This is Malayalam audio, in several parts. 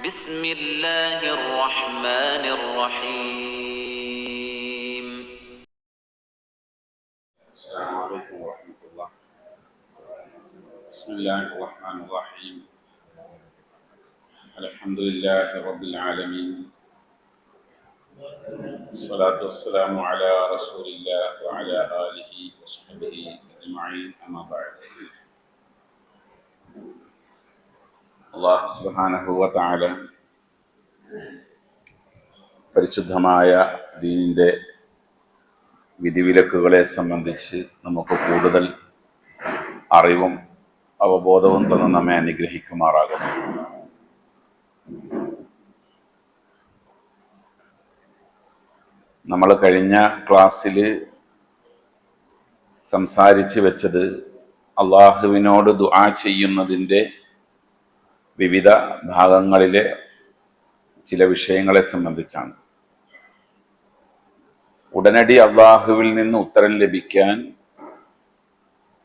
بسم الله الرحمن الرحيم. السلام عليكم ورحمة الله. بسم الله الرحمن الرحيم. الحمد لله رب العالمين، الصلاة والسلام على رسول الله وعلى آله وصحبه أجمعين، أما بعد. അല്ലാഹു സുബ്ഹാനഹു വ തആല പരിശുദ്ധമായ ദീനിന്റെ വിധിവിലക്കുകളെ സംബന്ധിച്ച് നമുക്ക് കൂടുതൽ അറിവും അവബോധവും തന്ന് നമ്മെ അനുഗ്രഹിക്കുമാറാകുന്നു. നമ്മൾ കഴിഞ്ഞ ക്ലാസ്സിൽ സംസാരിച്ചു വെച്ചത് അള്ളാഹുവിനോട് ദുആ ചെയ്യുന്നതിൻ്റെ വിവിധ ഭാഗങ്ങളിലെ ചില വിഷയങ്ങളെ സംബന്ധിച്ചാണ്. ഉടനടി അള്ളാഹുവിൽ നിന്ന് ഉത്തരം ലഭിക്കാൻ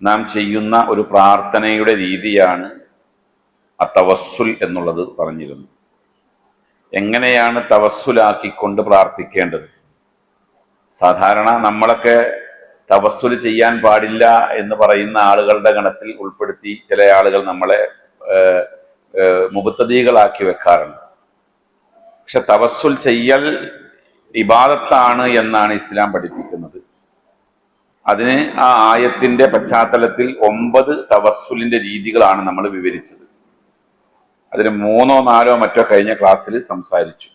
നാം ചെയ്യുന്ന ഒരു പ്രാർത്ഥനയുടെ രീതിയാണ് തവസ്സുൽ എന്നുള്ളത് പറഞ്ഞിരുന്നു. എങ്ങനെയാണ് തവസ്സുലാക്കിക്കൊണ്ട് പ്രാർത്ഥിക്കേണ്ടത്? സാധാരണ നമ്മളൊക്കെ തവസ്സുൽ ചെയ്യാൻ പാടില്ല എന്ന് പറയുന്ന ആളുകളുടെ ഗണത്തിൽ ഉൾപ്പെടുത്തി ചില ആളുകൾ നമ്മളെ മുബത്തദീകളാക്കി വെക്കാറുണ്ട്. പക്ഷെ തവസ്സുൽ ചെയ്യൽ ഇബാദത്താണ് എന്നാണ് ഇസ്ലാം പഠിപ്പിക്കുന്നത്. അതിന് ആ ആയത്തിന്റെ പശ്ചാത്തലത്തിൽ 9 തവസ്സുലിന്റെ രീതികളാണ് നമ്മൾ വിവരിച്ചത്. അതിന് 3ഓ 4ഓ മറ്റോ കഴിഞ്ഞ ക്ലാസ്സിൽ സംസാരിച്ചു.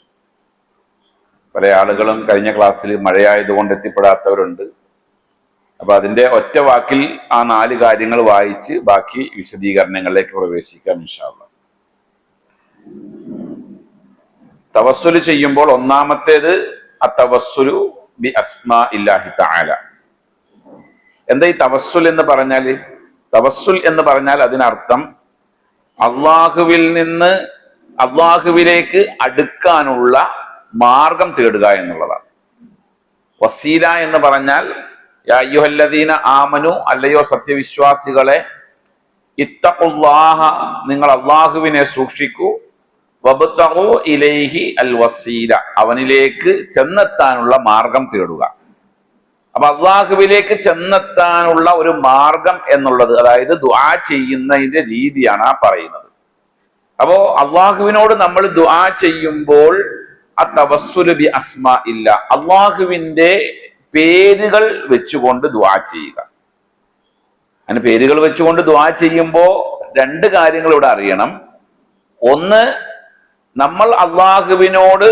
പല ആളുകളും കഴിഞ്ഞ ക്ലാസ്സിൽ മഴയായതുകൊണ്ട് എത്തിപ്പെടാത്തവരുണ്ട്. അപ്പൊ അതിന്റെ ഒറ്റ വാക്കിൽ ആ 4 കാര്യങ്ങൾ വായിച്ച് ബാക്കി വിശദീകരണങ്ങളിലേക്ക് പ്രവേശിക്കാം ഇൻഷാ അല്ലാഹ്. തവസ്സുൽ ചെയ്യുമ്പോൾ ഒന്നാമത്തേത് അത്തവസ്സുലു ബി അസ്മാ ഇല്ലാഹി തആല. എന്താ ഈ തവസ്സുൽ എന്ന് പറഞ്ഞാൽ? തവസ്സുൽ എന്ന് പറഞ്ഞാൽ അതിനർത്ഥം അള്ളാഹുവിൽ നിന്ന് അള്ളാഹുവിലേക്ക് അടുക്കാനുള്ള മാർഗം തേടുക എന്നുള്ളതാണ്. വസീല എന്ന് പറഞ്ഞാൽ യാ അയ്യുഹല്ലദീന ആമനു, അല്ലയോ സത്യവിശ്വാസികളെ, ഇത്തഖുല്ലാഹ, നിങ്ങൾ അള്ളാഹുവിനെ സൂക്ഷിക്കൂ, വബ്തഗൂ ഇലൈഹി അൽ വസീല, അവനിലേക്ക് ചെന്നെത്താനുള്ള മാർഗം തേടുക. അപ്പൊ അള്ളാഹുവിലേക്ക് ചെന്നെത്താനുള്ള ഒരു മാർഗം എന്നുള്ളത്, അതായത് ദുആ ചെയ്യുന്നതിന്റെ രീതിയാണ് ആ പറയുന്നത്. അപ്പോ അള്ളാഹുവിനോട് നമ്മൾ ദുആ ചെയ്യുമ്പോൾ തവസ്സുലു ബി അസ്മാ ഇല്ല, അള്ളാഹുവിന്റെ പേരുകൾ വെച്ചുകൊണ്ട് ദുആ ചെയ്യുക. അതിന് പേരുകൾ വെച്ചുകൊണ്ട് ദുആ ചെയ്യുമ്പോൾ 2 കാര്യങ്ങൾ ഇവിടെ അറിയണം. ഒന്ന്, നമ്മൾ അള്ളാഹുവിനോട്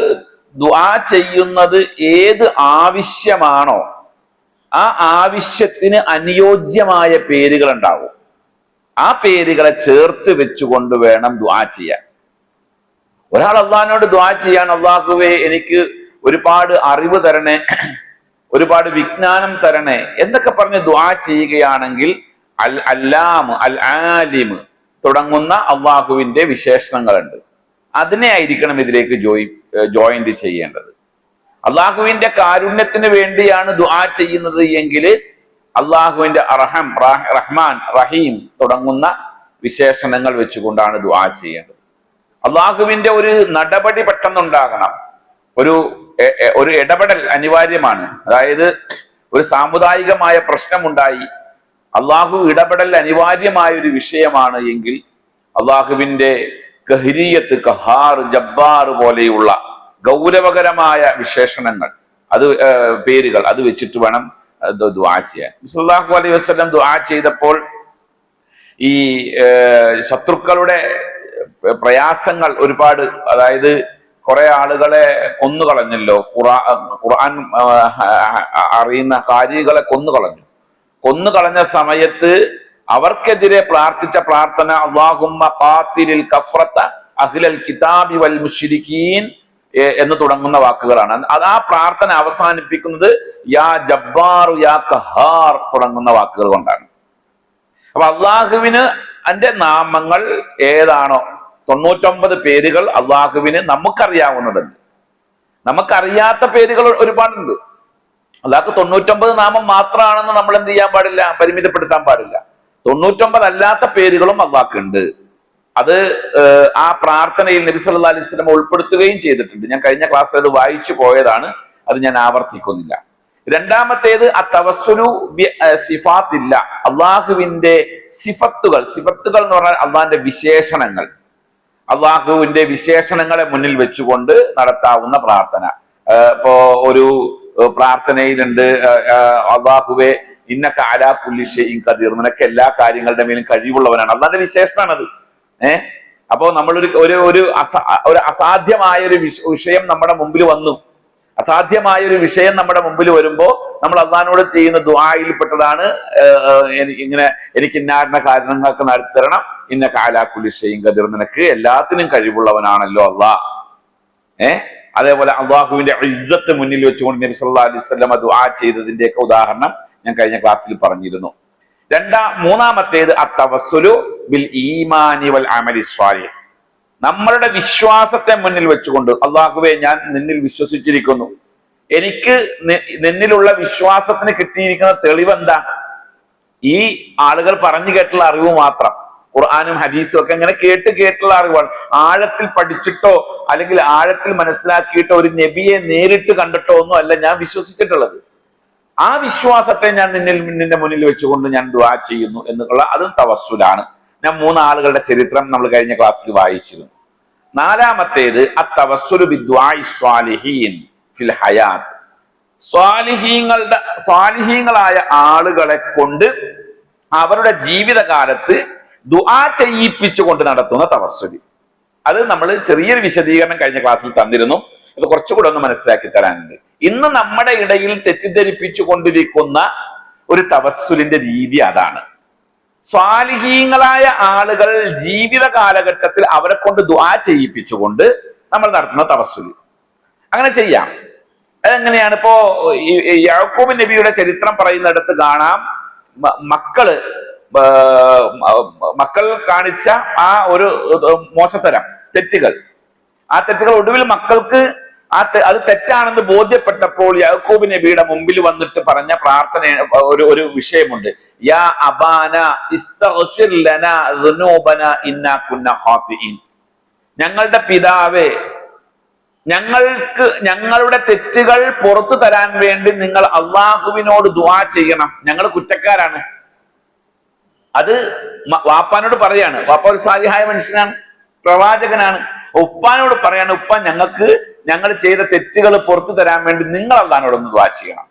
ദുആ ചെയ്യുന്നത് ഏത് ആവശ്യമാണോ ആ ആവശ്യത്തിന് അനുയോജ്യമായ പേരുകൾ ഉണ്ടാവും. ആ പേരുകളെ ചേർത്ത് വെച്ചുകൊണ്ട് വേണം ദുആ ചെയ്യാൻ. ഒരാൾ അള്ളാഹിനോട് ദുആ ചെയ്യാൻ, അള്ളാഹുവേ എനിക്ക് ഒരുപാട് അറിവ് തരണേ, ഒരുപാട് വിജ്ഞാനം തരണേ എന്നൊക്കെ പറഞ്ഞ് ദുആ ചെയ്യുകയാണെങ്കിൽ അൽ അല്ലാം, അൽ ആലിം തുടങ്ങുന്ന അള്ളാഹുവിന്റെ വിശേഷണങ്ങളുണ്ട്. അതിനെ ആയിരിക്കണം ഇതിലേക്ക് ജോയിന്റ് ചെയ്യേണ്ടത്. അള്ളാഹുവിന്റെ കാരുണ്യത്തിന് വേണ്ടിയാണ് ദുആ ചെയ്യുന്നത് എങ്കിൽ അള്ളാഹുവിന്റെ അർഹം, റഹ്മാൻ, റഹീം തുടങ്ങുന്ന വിശേഷണങ്ങൾ വെച്ചുകൊണ്ടാണ് ദുആ ചെയ്യേണ്ടത്. അള്ളാഹുവിന്റെ ഒരു നടപടി പെട്ടെന്നുണ്ടാകണം, ഒരു ഇടപെടൽ അനിവാര്യമാണ്. അതായത് ഒരു സാമുദായികമായ പ്രശ്നമുണ്ടായി, അള്ളാഹു ഇടപെടൽ അനിവാര്യമായ ഒരു വിഷയമാണ് എങ്കിൽ അള്ളാഹുവിന്റെ ഖഹ്രിയത്ത്, ഖഹാർ, ജബ്ബാർ പോലെയുള്ള ഗൗരവകരമായ വിശേഷണങ്ങൾ, പേരുകൾ അത് വെച്ചിട്ട് വേണം ദുആ ചെയ്യാൻ. സല്ലല്ലാഹു അലൈഹി വസല്ലം ദുആ ചെയ്തപ്പോൾ ഈ ശത്രുക്കളുടെ പ്രയാസങ്ങൾ ഒരുപാട്, അതായത് കുറെ ആളുകളെ കൊന്നുകളഞ്ഞല്ലോ, ഖുർആൻ അറിയുന്ന ഹാരികളെ കൊന്നുകളഞ്ഞ സമയത്ത് അവർക്കെതിരെ പ്രാർത്ഥിച്ച പ്രാർത്ഥന അല്ലാഹുമ്മ ഖാതിലിൽ കഫറത അഹ്ലൽ കിതാബി വൽ മുശ്രികീൻ എന്ന് തുടങ്ങുന്ന വാക്കുകളാണ്. അത് ആ പ്രാർത്ഥന അവസാനിപ്പിക്കുന്നത് യാ ജബ്ബാറു യാ ഖഹാർ തുടങ്ങുന്ന വാക്കുകൾ കൊണ്ടാണ്. അപ്പൊ അള്ളാഹുവിന് അതിന്റെ നാമങ്ങൾ ഏതാണോ, 99 പേരുകൾ അള്ളാഹുവിന് നമുക്കറിയാവുന്നതുണ്ട്. നമുക്കറിയാത്ത പേരുകൾ ഒരുപാടുണ്ട്. അള്ളാഹ്ക്ക് 99 നാമം മാത്രമാണെന്ന് നമ്മൾ എന്ത് ചെയ്യാൻ പാടില്ല, പരിമിതപ്പെടുത്താൻ പാടില്ല. 99 അല്ലാത്ത പേരുകളും അള്ളാഹ്ക്കുണ്ട്. അത് ആ പ്രാർത്ഥനയിൽ നബി സല്ലല്ലാഹു അലൈഹി വസല്ലം ഉൾപ്പെടുത്തുകയും ചെയ്തിട്ടുണ്ട്. ഞാൻ കഴിഞ്ഞ ക്ലാസ്സിൽ അത് വായിച്ചു പോയതാണ്, അത് ഞാൻ ആവർത്തിക്കുന്നില്ല. രണ്ടാമത്തേത് അത്തവസ്സുലു ബി സിഫാത്തില്ല, അള്ളാഹുവിന്റെ സിഫത്തുകൾ എന്ന് പറഞ്ഞാൽ അള്ളാഹിന്റെ വിശേഷണങ്ങൾ, അള്ളാഹുവിന്റെ വിശേഷണങ്ങളെ മുന്നിൽ വെച്ചുകൊണ്ട് നടത്താവുന്ന പ്രാർത്ഥന. ഇപ്പോ ഒരു പ്രാർത്ഥനയിലുണ്ട്, അള്ളാഹുവെ ഇന്നക അലാ കുല്ലി ഷൈഇൻ ഖദീർ, നിനക്ക് എല്ലാ കാര്യങ്ങളുടെ മേലും കഴിവുള്ളവനാണ്. അള്ളാഹിന്റെ വിശേഷണമാണത്. അപ്പോ നമ്മളൊരു ഒരു അസാധ്യമായ ഒരു വിഷയം നമ്മുടെ മുമ്പിൽ വന്നു. അസാധ്യമായ ഒരു വിഷയം നമ്മുടെ മുമ്പിൽ വരുമ്പോ നമ്മൾ അള്ളാഹിനോട് ചെയ്യുന്ന ദുആയിൽപ്പെട്ടതാണ് എനിക്ക് ഇന്നാർന്ന കാര്യങ്ങൾക്ക് നടത്തരണം, ഇന്നക അലാ കുല്ലി ഷൈഇൻ ഖദീർ, നിനക്ക് എല്ലാത്തിനും കഴിവുള്ളവനാണല്ലോ അള്ളാഹ്. അതേപോലെ അള്ളാഹുവിന്റെ ഇസ്സത്ത് മുന്നിൽ വെച്ചുകൊണ്ട് നബി സല്ലല്ലാഹു അലൈഹി വസല്ലം ദുആ ചെയ്തതിന്റെ ഒക്കെ ഉദാഹരണം ഞാൻ കഴിഞ്ഞ ക്ലാസ്സിൽ പറഞ്ഞിരുന്നു. മൂന്നാമത്തേത് അത്തവസ്സുലു ബിൽ ഈമാനി വൽ അമലി സ്വാലിഹ്, നമ്മളുടെ വിശ്വാസത്തെ മുന്നിൽ വെച്ചുകൊണ്ട് അള്ളാഹുവേ ഞാൻ നിന്നിൽ വിശ്വസിച്ചിരിക്കുന്നു, എനിക്ക് നിന്നിലുള്ള വിശ്വാസത്തിന് കിട്ടിയിരിക്കുന്ന തെളിവെന്താ? ഈ ആളുകൾ പറഞ്ഞു കേട്ടുള്ള അറിവ് മാത്രം, ഖുർആനും ഹദീസും ഒക്കെ ഇങ്ങനെ കേട്ടുള്ള അറിവാണ്. ആഴത്തിൽ പഠിച്ചിട്ടോ അല്ലെങ്കിൽ ആഴത്തിൽ മനസ്സിലാക്കിയിട്ടോ ഒരു നബിയെ നേരിട്ട് കണ്ടിട്ടോ ഒന്നും അല്ല ഞാൻ വിശ്വസിച്ചിട്ടുള്ളത്. ആ വിശ്വാസത്തെ ഞാൻ നിന്റെ മുന്നിൽ വെച്ചുകൊണ്ട് ഞാൻ ദുആ ചെയ്യുന്നു എന്നുള്ള അതും തവസ്സുലാണ്. ഞാൻ 3 ആളുകളുടെ ചരിത്രം നമ്മൾ കഴിഞ്ഞ ക്ലാസ്സിൽ വായിച്ചിരുന്നു. നാലാമത്തേത് അത്തവസ്സുലു ബിദ്ദുആഇ സ്വാലിഹീൻ ഫിൽ ഹയാത്ത്, സ്വാലിഹീങ്ങളായ ആളുകളെ കൊണ്ട് അവരുടെ ജീവിതകാലത്ത് ദുആ ചെയ്യിപ്പിച്ചുകൊണ്ട് നടത്തുന്ന തവസ്സുൽ. അത് നമ്മൾ ചെറിയൊരു വിശദീകരണം കഴിഞ്ഞ ക്ലാസ്സിൽ തന്നിരുന്നു. ഇത് കുറച്ചുകൂടെ ഒന്ന് മനസ്സിലാക്കി തരാനുണ്ട്. ഇന്ന് നമ്മുടെ ഇടയിൽ തെറ്റിദ്ധരിപ്പിച്ചു കൊണ്ടിരിക്കുന്ന ഒരു തവസ്സുലിന്റെ രീതി അതാണ്. സ്വാലിഹീങ്ങളായ ആളുകൾ ജീവിത കാലഘട്ടത്തിൽ അവരെ കൊണ്ട് ദുആ ചെയ്യിപ്പിച്ചുകൊണ്ട് നമ്മൾ നടത്തുന്ന തവസ്സുൽ. അങ്ങനെ ചെയ്യാം. അതെങ്ങനെയാണ്? ഇപ്പോ യാക്കൂബ് നബിയുടെ ചരിത്രം പറയുന്നിടത്ത് കാണാം, മക്കൾ കാണിച്ച ആ ഒരു മോശത്തരം തെറ്റുകൾ, ആ തെറ്റുകൾ ഒടുവിൽ മക്കൾക്ക് അത് തെറ്റാണെന്ന് ബോധ്യപ്പെട്ടപ്പോൾ യാക്കൂബ് നബിയുടെ മുമ്പിൽ വന്നിട്ട് പറഞ്ഞ പ്രാർത്ഥന ഒരു വിഷയമുണ്ട്. യാ അബാന ഇസ്തഗ്ഫിർ ലനാ ദുനൂബന ഇന്നാ കുന്നാ ഖാതിഈൻ, ഞങ്ങളുടെ പിതാവേ ഞങ്ങളുടെ തെറ്റുകൾ പുറത്തു തരാൻ വേണ്ടി നിങ്ങൾ അള്ളാഹുവിനോട് ദുആ ചെയ്യണം, ഞങ്ങൾ കുറ്റക്കാരാണ്. അത് വാപ്പാനോട് പറയാണ്. വാപ്പ ഒരു സാലിഹായ മനുഷ്യനാണ്, പ്രവാചകനാണ്. ഉപ്പാനോട് പറയാണ്, ഉപ്പ ഞങ്ങൾ ചെയ്ത തെറ്റുകൾ പുറത്തു തരാൻ വേണ്ടി നിങ്ങൾ അള്ളാഹിനോടൊന്ന് ദുആ ചെയ്യണം.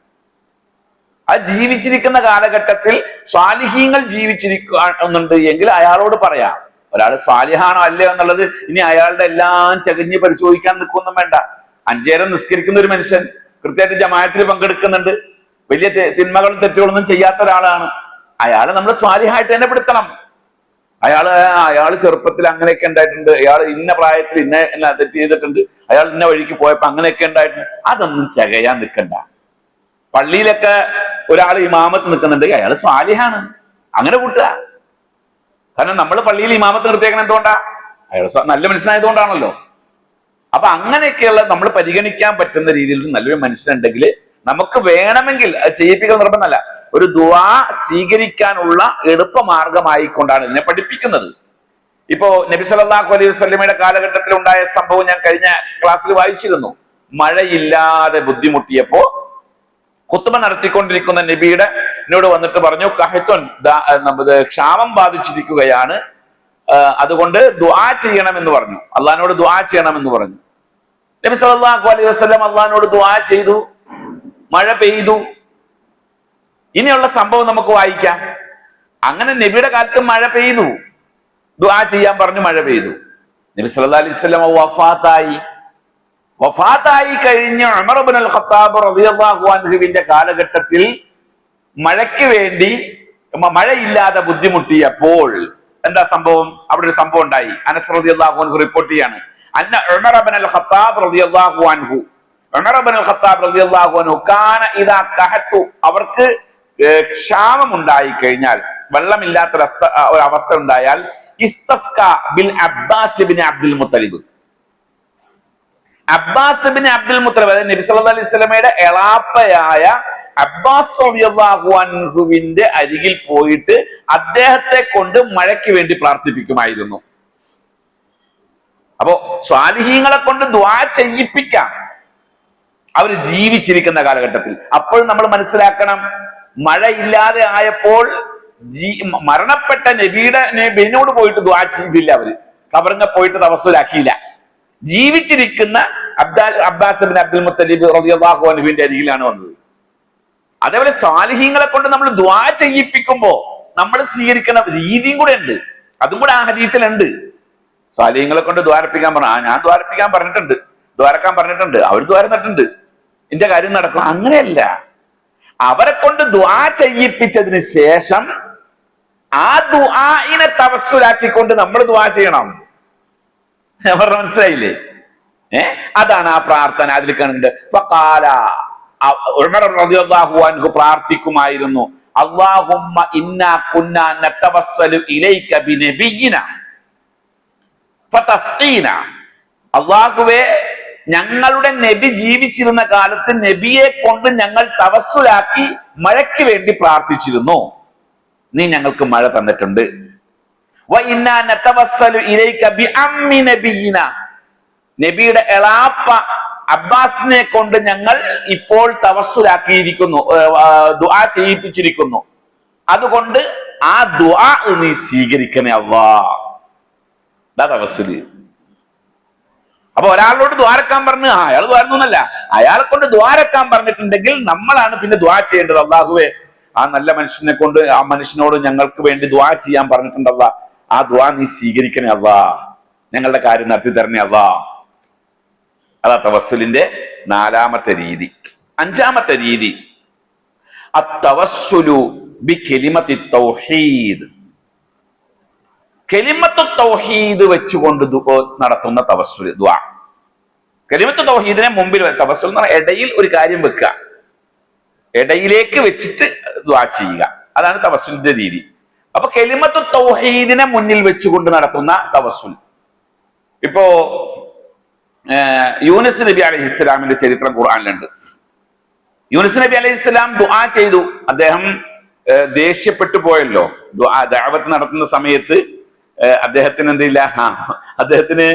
അത് ജീവിച്ചിരിക്കുന്ന കാലഘട്ടത്തിൽ സ്വാലിഹീങ്ങൾ ജീവിച്ചിരിക്കുന്നുണ്ട് എങ്കിൽ അയാളോട് പറയാം. ഒരാൾ സ്വാലിഹാണോ അല്ലയോ എന്നുള്ളത് ഇനി അയാളുടെ എല്ലാം ചകഞ്ഞ് പരിശോധിക്കാൻ നിൽക്കൊന്നും വേണ്ട. 5 നേരം നിസ്കരിക്കുന്ന ഒരു മനുഷ്യൻ, കൃത്യമായിട്ട് ജമാഅത്തിൽ പങ്കെടുക്കുന്നുണ്ട്, വലിയ തിന്മകളും തെറ്റുകളൊന്നും ചെയ്യാത്ത ഒരാളാണ്. അയാളെ നമ്മൾ സ്വാലിഹായിട്ട് തന്നെ പെടുത്തണം. അയാള് ചെറുപ്പത്തിൽ അങ്ങനെയൊക്കെ ഉണ്ടായിട്ടുണ്ട്, അയാൾ ഇന്ന പ്രായത്തിൽ ഇന്ന തെറ്റ് ചെയ്തിട്ടുണ്ട്, അയാൾ ഇന്ന വഴിക്ക് പോയപ്പോ അങ്ങനെയൊക്കെ ഉണ്ടായിട്ടുണ്ട്. അതൊന്നും ചകയാൻ നിൽക്കണ്ട. പള്ളിയിലൊക്കെ ഒരാൾ ഇമാമത്ത് നിൽക്കുന്നുണ്ടെങ്കിൽ അയാൾ സ്വാലിഹാണ്, അങ്ങനെ കൂട്ടുക. കാരണം നമ്മൾ പള്ളിയിൽ ഇമാമത്ത് നിർത്തിയേക്കണം എന്തുകൊണ്ടാ? അയാൾ നല്ല മനുഷ്യനായതുകൊണ്ടാണല്ലോ. അപ്പൊ അങ്ങനെയൊക്കെയുള്ള നമ്മൾ പരിഗണിക്കാൻ പറ്റുന്ന രീതിയിൽ നല്ലൊരു മനുഷ്യനുണ്ടെങ്കിൽ നമുക്ക് വേണമെങ്കിൽ അത് ചെയ്യിപ്പിക്കൽ നിർബന്ധമല്ല, ഒരു ദുആ സ്വീകരിക്കാനുള്ള എളുപ്പമാർഗമായിക്കൊണ്ടാണ് ഇതിനെ പഠിപ്പിക്കുന്നത്. ഇപ്പോ നബി സല്ലല്ലാഹു അലൈഹി വസല്ലമയുടെ കാലഘട്ടത്തിൽ ഉണ്ടായ സംഭവം ഞാൻ കഴിഞ്ഞ ക്ലാസ്സിൽ വായിച്ചിരുന്നു. മഴയില്ലാതെ ബുദ്ധിമുട്ടിയപ്പോ ഖുത്ബ നടത്തിക്കൊണ്ടിരിക്കുന്ന എന്നോട് വന്നിട്ട് പറഞ്ഞു, കഹത്തുൻ, ക്ഷാമം ബാധിച്ചിരിക്കുകയാണ്, അതുകൊണ്ട് ദുആ ചെയ്യണമെന്ന് പറഞ്ഞു, അള്ളാഹിനോട് ദുആ ചെയ്യണമെന്ന് പറഞ്ഞു. നബി സല്ലല്ലാഹു അലൈഹി വസല്ലം അള്ളാഹിനോട് ദുആ ചെയ്തു, മഴ പെയ്തു. ഇനിയുള്ള സംഭവം നമുക്ക് വായിക്കാം. അങ്ങനെ നബിയുടെ കാലത്ത് മഴ പെയ്തു, ദുആ ചെയ്യാൻ പറഞ്ഞു, മഴ പെയ്തു. നബി സല്ലല്ലാഹു അലൈഹി വസല്ലം വഫാത്തായി കഴിഞ്ഞ ഉമർ ഇബ്നുൽ ഖത്താബ് റളിയല്ലാഹു അൻഹുവിന്റെ കാലഘട്ടത്തിൽ മഴയ്ക്ക് വേണ്ടി മഴയില്ലാതെ ബുദ്ധിമുട്ടിയപ്പോൾ എന്താ സംഭവം? അവിടെ ഒരു സംഭവം ഉണ്ടായി. അനസ് റളിയല്ലാഹു അൻഹു റിപ്പോർട്ട് ചെയ്യാണ്, അന്ന ഉമർ ഇബ്നുൽ ഖത്താബ് റളിയല്ലാഹു അൻഹു കാന ഇദാ കഹതു, അവർക്ക് ക്ഷാമം ഉണ്ടായി കഴിഞ്ഞാൽ, വെള്ളമില്ലാത്ത ഒരു അവസ്ഥ ഉണ്ടായാൽ, ഇസ്തസ്ക ബിൽ Abbas ibn Abdul Muttalib, Abbas ibn Abdul Muttalib, അതായത് നബി സല്ലല്ലാഹു അലൈഹി വസല്ലമയുടെ എളാപ്പയായ അബ്ബാസ് റളിയല്ലാഹു അൻഹുവിന്റെ അരികിൽ പോയിട്ട് അദ്ദേഹത്തെ കൊണ്ട് മഴയ്ക്ക് വേണ്ടി പ്രാർത്ഥിപ്പിക്കുമായിരുന്നു. അപ്പോ സ്വാലിഹീങ്ങളെ കൊണ്ട് ദുആ ചെയ്യിപ്പിക്കാം അവർ ജീവിച്ചിരിക്കുന്ന കാലഘട്ടത്തിൽ. അപ്പോൾ നമ്മൾ മനസ്സിലാക്കണം, മഴയില്ലാതെ ആയപ്പോൾ മരണപ്പെട്ട നബിയോട് പോയിട്ട് ദുആ ചെയ്തില്ല. അവര് ഖബറിനെ പോയിട്ട് തവസ്സുലാക്കിയില്ല. ജീവിച്ചിരിക്കുന്ന അബ്ബാസ് ബിൻ അബ്ദുൽ മുത്തലിബ് റളിയല്ലാഹു അൻഹുവിന്റെ അരികിലാണ് വന്നത്. അതേപോലെ സാലിഹീങ്ങളെ കൊണ്ട് നമ്മൾ ദുആ ചെയ്യിപ്പിക്കുമ്പോ നമ്മൾ സ്വീകരിക്കുന്ന രീതിയും കൂടെ ഉണ്ട്. അതും കൂടെ ആ ഹദീസിലുണ്ട്. സാലിഹീങ്ങളെ കൊണ്ട് ദ്വാരപ്പിക്കാൻ പറഞ്ഞു. ഞാൻ ദ്വാരപ്പിക്കാൻ പറഞ്ഞിട്ടുണ്ട്, ദ്വാരക്കാൻ പറഞ്ഞിട്ടുണ്ട്, അവർ ദ്വാരന്നിട്ടുണ്ട്, എന്റെ കാര്യം നടക്കും. അങ്ങനെയല്ല, അവരെ കൊണ്ട് ദുആ ചെയ്യിപ്പിച്ചതിന് ശേഷം ആ ദുആഇനെ തവസ്സുലാക്കിക്കൊണ്ട് നമ്മൾ ദുആ ചെയ്യണം. മനസ്സിലായില്ലേ? അതാണ് ആ പ്രാർത്ഥന. അതിൽ കണ്ടിട്ട് ഉമർ റളിയല്ലാഹു അൻഹു പ്രാർത്ഥിക്കുമായിരുന്നു, അല്ലാഹുമ്മ ഇന്നാ കുന്നാ നതവസ്സലു ഇലൈക ബിനബിയിനാ ഫതസ്ഖീന. അല്ലാഹുവേ, ഞങ്ങളുടെ നബി ജീവിച്ചിരുന്ന കാലത്ത് നബിയെ കൊണ്ട് ഞങ്ങൾ തവസ്സുലാക്കി മഴയ്ക്ക് വേണ്ടി പ്രാർത്ഥിച്ചിരുന്നു. നീ ഞങ്ങൾക്ക് മഴ തന്നിട്ടുണ്ട്. വഇന്നാ നതവസ്സലു ഇലൈക ബിഅമ്മി നബിയിനാ. നബിയുടെ എളാപ്പ അബ്ബാസിനെ കൊണ്ട് ഞങ്ങൾ ഇപ്പോൾ തവസ്സുലാക്കിയിരിക്കുന്നു, ദുആ ചെയ്യിപ്പിച്ചിരിക്കുന്നു. അതുകൊണ്ട് ആ ദുആ നീ സ്വീകരിക്കണേ അല്ലാഹ്. തവസ്സുല്. അപ്പൊ ഒരാളോട് ദ്വാരക്കാൻ പറഞ്ഞു, അയാൾ ദ്വാരന്നല്ല, അയാളെ കൊണ്ട് ദ്വാരക്കാൻ പറഞ്ഞിട്ടുണ്ടെങ്കിൽ നമ്മളാണ് പിന്നെ ദ്വാ ചെയ്യേണ്ടത്. അല്ലാഹുവേ, ആ നല്ല മനുഷ്യനെ കൊണ്ട് ആ മനുഷ്യനോട് ഞങ്ങൾക്ക് വേണ്ടി ദ്വാ ചെയ്യാൻ പറഞ്ഞിട്ടുണ്ടല്ല, ആ ദ്വാ നീ സ്വീകരിക്കണേ അല്ലാഹ്, ഞങ്ങളുടെ കാര്യം നടത്തി തരണേ അല്ലാഹ്. അതാ തവസ്സുലിന്റെ 4ാമത്തെ രീതി. 5ാമത്തെ രീതി അത്തവസ്സുലു ബികലിമത്തി തൗഹീദ്. കലിമത്തു തൗഹീദ് വെച്ചുകൊണ്ട് നടത്തുന്ന തവസ്സുൽ ദുആ. കലിമത്തു തൗഹീദിനെ മുമ്പിൽ തവസ്സുൽ എന്ന് പറഞ്ഞാൽ ഇടയിൽ ഒരു കാര്യം വെക്കുക, ഇടയിലേക്ക് വെച്ചിട്ട് ദുആ ചെയ്യുക. അതാണ് തവസ്സുലിന്റെ രീതി. അപ്പൊ കലിമത്തു തൗഹീദിനെ മുന്നിൽ വെച്ചുകൊണ്ട് നടത്തുന്ന തവസ്സുൽ. ഇപ്പോ യൂനുസ് നബി അലൈഹിസ്സലാമിന്റെ ചരിത്രം ഖുർആനിലുണ്ട്. യൂനുസ് നബി അലൈഹിസ്സലാം ദുആ ചെയ്തു. അദ്ദേഹം ദേഷ്യപ്പെട്ടു പോയല്ലോ. ദഅവത്ത് നടത്തുന്ന സമയത്ത് അദ്ദേഹത്തിന് എന്തില്ല, അദ്ദേഹത്തിന്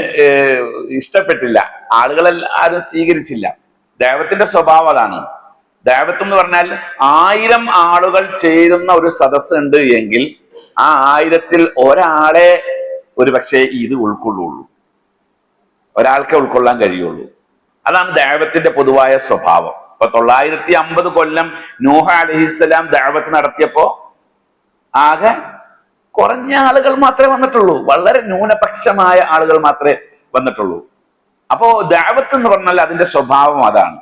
ഇഷ്ടപ്പെട്ടില്ല, ആളുകളെല്ലാരും സ്വീകരിച്ചില്ല. ദഅവത്തിന്റെ സ്വഭാവം അതാണ്. ദഅവത്ത് എന്ന് പറഞ്ഞാൽ 1000 ആളുകൾ ചേരുന്ന ഒരു സദസ്സ് ഉണ്ട് എങ്കിൽ ആ 1000-ൽ ഒരാളെ ഒരു പക്ഷേ ഇത് ഉൾക്കൊള്ളുള്ളൂ, ഒരാൾക്കേ ഉൾക്കൊള്ളാൻ കഴിയുള്ളൂ. അതാണ് ദഅവത്തിന്റെ പൊതുവായ സ്വഭാവം. ഇപ്പൊ 950 കൊല്ലം നൂഹ് അലൈഹിസ്സലാം ദഅവത്ത് നടത്തിയപ്പോ ആകെ കുറഞ്ഞ ആളുകൾ മാത്രമേ വന്നിട്ടുള്ളൂ, വളരെ ന്യൂനപക്ഷമായ ആളുകൾ മാത്രമേ വന്നിട്ടുള്ളൂ. അപ്പോ ദഅവത്ത് എന്ന് പറഞ്ഞാൽ അതിന്റെ സ്വഭാവം അതാണ്.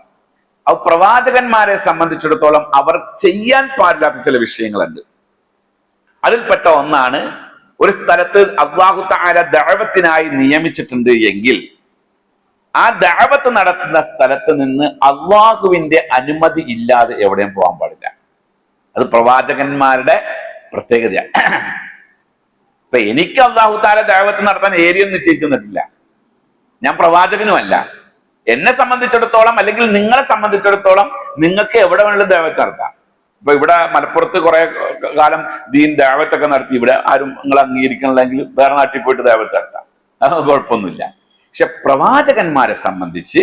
അത് പ്രവാചകന്മാരെ സംബന്ധിച്ചിടത്തോളം അവർ ചെയ്യാൻ പാടില്ലാത്ത ചില വിഷയങ്ങളുണ്ട്. അതിൽപ്പെട്ട ഒന്നാണ്, ഒരു സ്ഥലത്ത് അല്ലാഹു തആല ദഅവത്തിനായി നിയമിച്ചിട്ടുണ്ട് എങ്കിൽ ആ ദഅവത്ത് നടത്തുന്ന സ്ഥലത്ത് നിന്ന് അല്ലാഹുവിന്റെ അനുമതി ഇല്ലാതെ എവിടെയും പോകാൻ പാടില്ല. അത് പ്രവാചകന്മാരുടെ പ്രത്യേകതയാണ്. ഇപ്പൊ എനിക്ക് അല്ലാഹു തആല ദഅവത്ത് നടത്താൻ ഏരിയ നിശ്ചയിച്ചു തന്നിട്ടില്ല, ഞാൻ പ്രവാചകനുമല്ല. എന്നെ സംബന്ധിച്ചിടത്തോളം അല്ലെങ്കിൽ നിങ്ങളെ സംബന്ധിച്ചിടത്തോളം നിങ്ങൾക്ക് എവിടെ വേണമെങ്കിലും ദഅവത്ത് നടത്താം. ഇപ്പൊ ഇവിടെ മലപ്പുറത്ത് കുറെ കാലം ദീൻ ദഅവത്തൊക്കെ നടത്തി, ഇവിടെ ആരും നിങ്ങൾ അംഗീകരിക്കണില്ലെങ്കിൽ വേറെ നാട്ടിൽ പോയിട്ട് ദഅവത്ത് നടത്താം, അത് കുഴപ്പമൊന്നുമില്ല. പക്ഷെ പ്രവാചകന്മാരെ സംബന്ധിച്ച്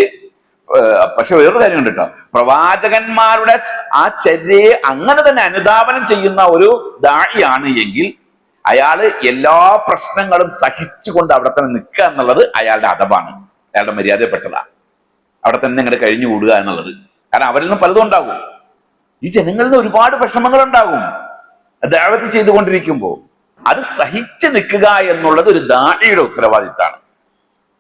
പക്ഷെ വേറൊരു കാര്യമുണ്ട് കേട്ടോ, പ്രവാചകന്മാരുടെ ആ ചര്യയെ അങ്ങനെ തന്നെ അനുധാവനം ചെയ്യുന്ന ഒരു ദാഇയാണ് എങ്കിൽ അയാള് എല്ലാ പ്രശ്നങ്ങളും സഹിച്ചുകൊണ്ട് അവിടെ തന്നെ നിൽക്കുക എന്നുള്ളത് അയാളുടെ അദബാണ്, അയാളുടെ മര്യാദപ്പെട്ടതാണ്. അവിടെ തന്നെ ഇങ്ങോട്ട് കഴിഞ്ഞുകൂടുക എന്നുള്ളത്. കാരണം അവരിൽ നിന്ന് പലതും ഉണ്ടാകും, ഈ ജനങ്ങളിൽ നിന്ന് ഒരുപാട് വിഷമങ്ങൾ ഉണ്ടാകും ദഅവത്ത് ചെയ്തുകൊണ്ടിരിക്കുമ്പോൾ. അത് സഹിച്ചു നിൽക്കുക എന്നുള്ളത് ഒരു ദാഇയുടെ ഉത്തരവാദിത്തമാണ്.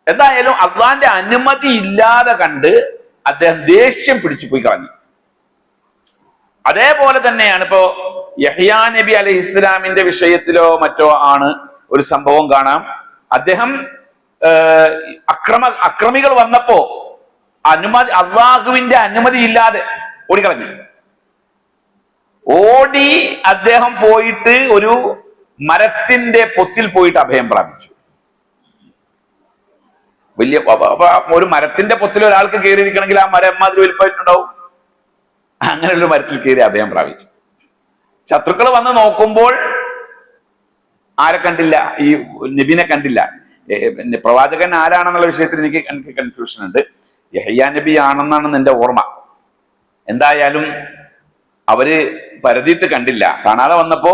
എന്തായാലും അള്ളാന്റെ അനുമതി ഇല്ലാതെ കണ്ട് അദ്ദേഹം ദേഷ്യം പിടിച്ചു പോയി കളഞ്ഞു. അതേപോലെ തന്നെയാണ് ഇപ്പോ യഹ്യാ നബി അലൈഹിസ്സലാമിന്റെ വിഷയത്തിലോ മറ്റോ ആണ് ഒരു സംഭവം കാണാം. അദ്ദേഹം അക്രമികൾ വന്നപ്പോ അള്ളാഹുവിന്റെ അനുമതി ഇല്ലാതെ ഓടിക്കളഞ്ഞു. ഓടി അദ്ദേഹം പോയിട്ട് ഒരു മരത്തിന്റെ പൊത്തിൽ പോയിട്ട് അഭയം പ്രാപിച്ചു. വലിയ ഒരു മരത്തിന്റെ പൊത്തിൽ ഒരാൾക്ക് കയറിയിരിക്കണമെങ്കിൽ ആ മരം എമ്മാതിരി വലിപ്പമായിട്ടുണ്ടാവും. അങ്ങനെയുള്ള മരത്തിൽ കയറി അഭയം പ്രാപിച്ചു. ശത്രുക്കൾ വന്ന് നോക്കുമ്പോൾ ആരെ കണ്ടില്ല, ഈ നബിനെ കണ്ടില്ല. പ്രവാചകൻ ആരാണെന്നുള്ള വിഷയത്തിൽ എനിക്ക് കൺഫ്യൂഷൻ ഉണ്ട്. യഹ്യാ നബി ആണെന്നാണ് എന്റെ ഓർമ്മ. എന്തായാലും അവര് പരതിയിട്ട് കണ്ടില്ല. കാണാതെ വന്നപ്പോ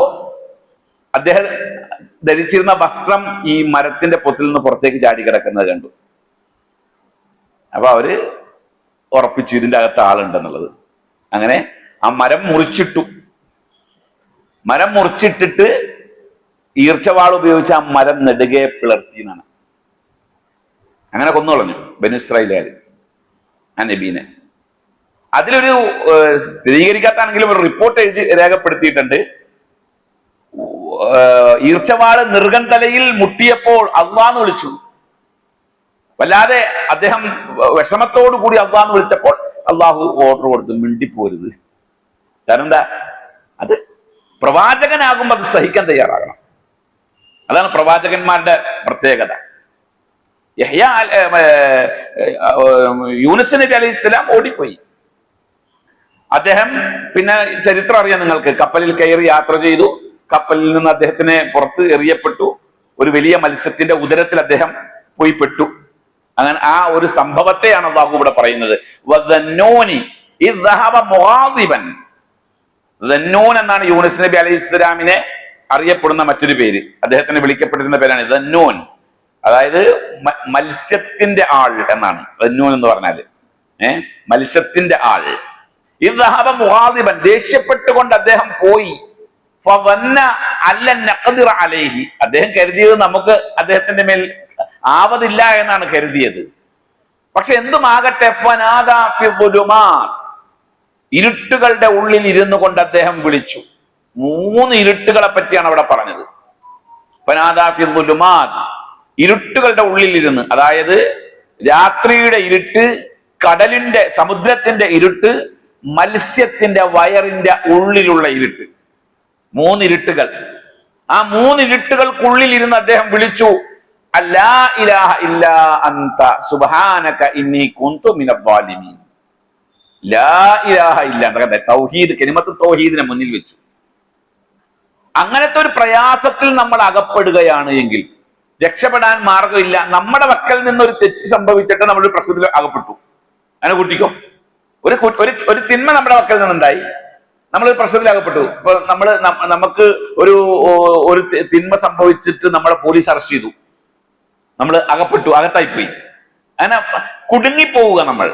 അദ്ദേഹം ധരിച്ചിരുന്ന വസ്ത്രം ഈ മരത്തിന്റെ പൊത്തിൽ നിന്ന് പുറത്തേക്ക് ചാടി കിടക്കുന്നത് കണ്ടു. അപ്പൊ അവര് ഉറപ്പിച്ചു ഇതിന്റെ അകത്ത് ആളുണ്ടെന്നുള്ളത്. അങ്ങനെ ആ മരം മുറിച്ചിട്ടു. മരം മുറിച്ചിട്ടിട്ട് ഈർച്ചവാൾ ഉപയോഗിച്ച് ആ മരം നെടുകെ പിളർത്തി എന്നാണ്. അങ്ങനെ കൊന്നുകളഞ്ഞു ബനു ഇസ്രായേലുകാര് ആ നബീനെ. അതിലൊരു സ്ഥിരീകരിക്കാത്താണെങ്കിലും ഒരു റിപ്പോർട്ട് എഴുതി രേഖപ്പെടുത്തിയിട്ടുണ്ട്. ഈർച്ചവാള് നെറുകന്തലയിൽ മുട്ടിയപ്പോൾ അള്ളാന്ന് വിളിച്ചു. വല്ലാതെ അദ്ദേഹം വിഷമത്തോടു കൂടി അള്ളാന്ന് വിളിച്ചപ്പോൾ അള്ളാഹു ഓർഡർ കൊടുത്തു, മിണ്ടിപ്പോരുത്. കാരണം എന്താ, അത് പ്രവാചകനാകുമ്പോൾ അത് സഹിക്കാൻ തയ്യാറാകണം. അതാണ് പ്രവാചകന്മാരുടെ പ്രത്യേകത. യൂനുസ് നബി അലൈഹി സ്വലാം ഓടിപ്പോയി. അദ്ദേഹം പിന്നെ ചരിത്രം അറിയാം നിങ്ങൾക്ക്. കപ്പലിൽ കയറി യാത്ര ചെയ്തു. കപ്പലിൽ നിന്ന് അദ്ദേഹത്തിന് പുറത്ത് എറിയപ്പെട്ടു. ഒരു വലിയ മത്സ്യത്തിന്റെ ഉദരത്തിൽ അദ്ദേഹം പോയി പെട്ടു. അങ്ങനെ ആ ഒരു സംഭവത്തെയാണ് അല്ലാഹു ഇവിടെ പറയുന്നത്. എന്നാണ് യൂനുസ് നബി അലൈഹി സ്വലാമിനെ അറിയപ്പെടുന്ന മറ്റൊരു പേര്. അദ്ദേഹത്തിന് വിളിക്കപ്പെട്ടിരുന്ന പേരാണ് ദന്നൂൻ. അതായത് മത്സ്യത്തിന്റെ ആൾ എന്നാണ് ദന്നൂൻ എന്ന് പറഞ്ഞാല്. മത്സ്യത്തിന്റെ ആൾ. ദേഷ്യപ്പെട്ടുകൊണ്ട് അദ്ദേഹം പോയി. അദ്ദേഹം കരുതിയത് നമുക്ക് അദ്ദേഹത്തിന്റെ മേൽ ആവതില്ല എന്നാണ് കരുതിയത്. പക്ഷെ എന്തുമാകട്ടെ, ഇരുട്ടുകളുടെ ഉള്ളിൽ ഇരുന്നു കൊണ്ട് അദ്ദേഹം വിളിച്ചു. 3 ഇരുട്ടുകളെ പറ്റിയാണ് അവിടെ പറഞ്ഞത്. ഇരുട്ടുകളുടെ ഉള്ളിൽ ഇരുന്ന്, അതായത് രാത്രിയുടെ ഇരുട്ട്, കടലിന്റെ സമുദ്രത്തിന്റെ ഇരുട്ട്, മത്സ്യത്തിന്റെ വയറിന്റെ ഉള്ളിലുള്ള ഇരുട്ട്. 3 ഇരുട്ടുകൾ. ആ 3 ഇരുട്ടുകൾക്കുള്ളിൽ ഇരുന്ന് അദ്ദേഹം വിളിച്ചു, അല്ലാ ഇലാഹ ഇല്ലാ അന്ത സുബ്ഹാനക ഇന്നി കുന്തു മിനൽ ളാലിമീൻ. ലാ ഇലാഹ ഇല്ലാ, തൗഹീദ്, കലിമത്ത് തൗഹീദിനെ മുന്നിൽ വെച്ചു. അങ്ങനത്തെ ഒരു പ്രയാസത്തിൽ നമ്മൾ അകപ്പെടുകയാണ് എങ്കിൽ രക്ഷപ്പെടാൻ മാർഗമില്ല. നമ്മുടെ വക്കൽ നിന്നൊരു തെറ്റ് സംഭവിച്ചിട്ട് നമ്മളൊരു പ്രശ്നത്തിൽ അകപ്പെട്ടു. അങ്ങനെ കൂട്ടിക്കോ, ഒരു തിന്മ നമ്മുടെ വക്കൽ നിന്നുണ്ടായി, നമ്മളൊരു പ്രശ്നത്തിൽ അകപ്പെട്ടു. ഇപ്പൊ നമുക്ക് ഒരു തിന്മ സംഭവിച്ചിട്ട് നമ്മളെ പോലീസ് അറസ്റ്റ് ചെയ്തു, നമ്മൾ അകപ്പെട്ടു, അകത്തായിപ്പോയി. അങ്ങനെ കുടുങ്ങിപ്പോവുക. നമ്മൾ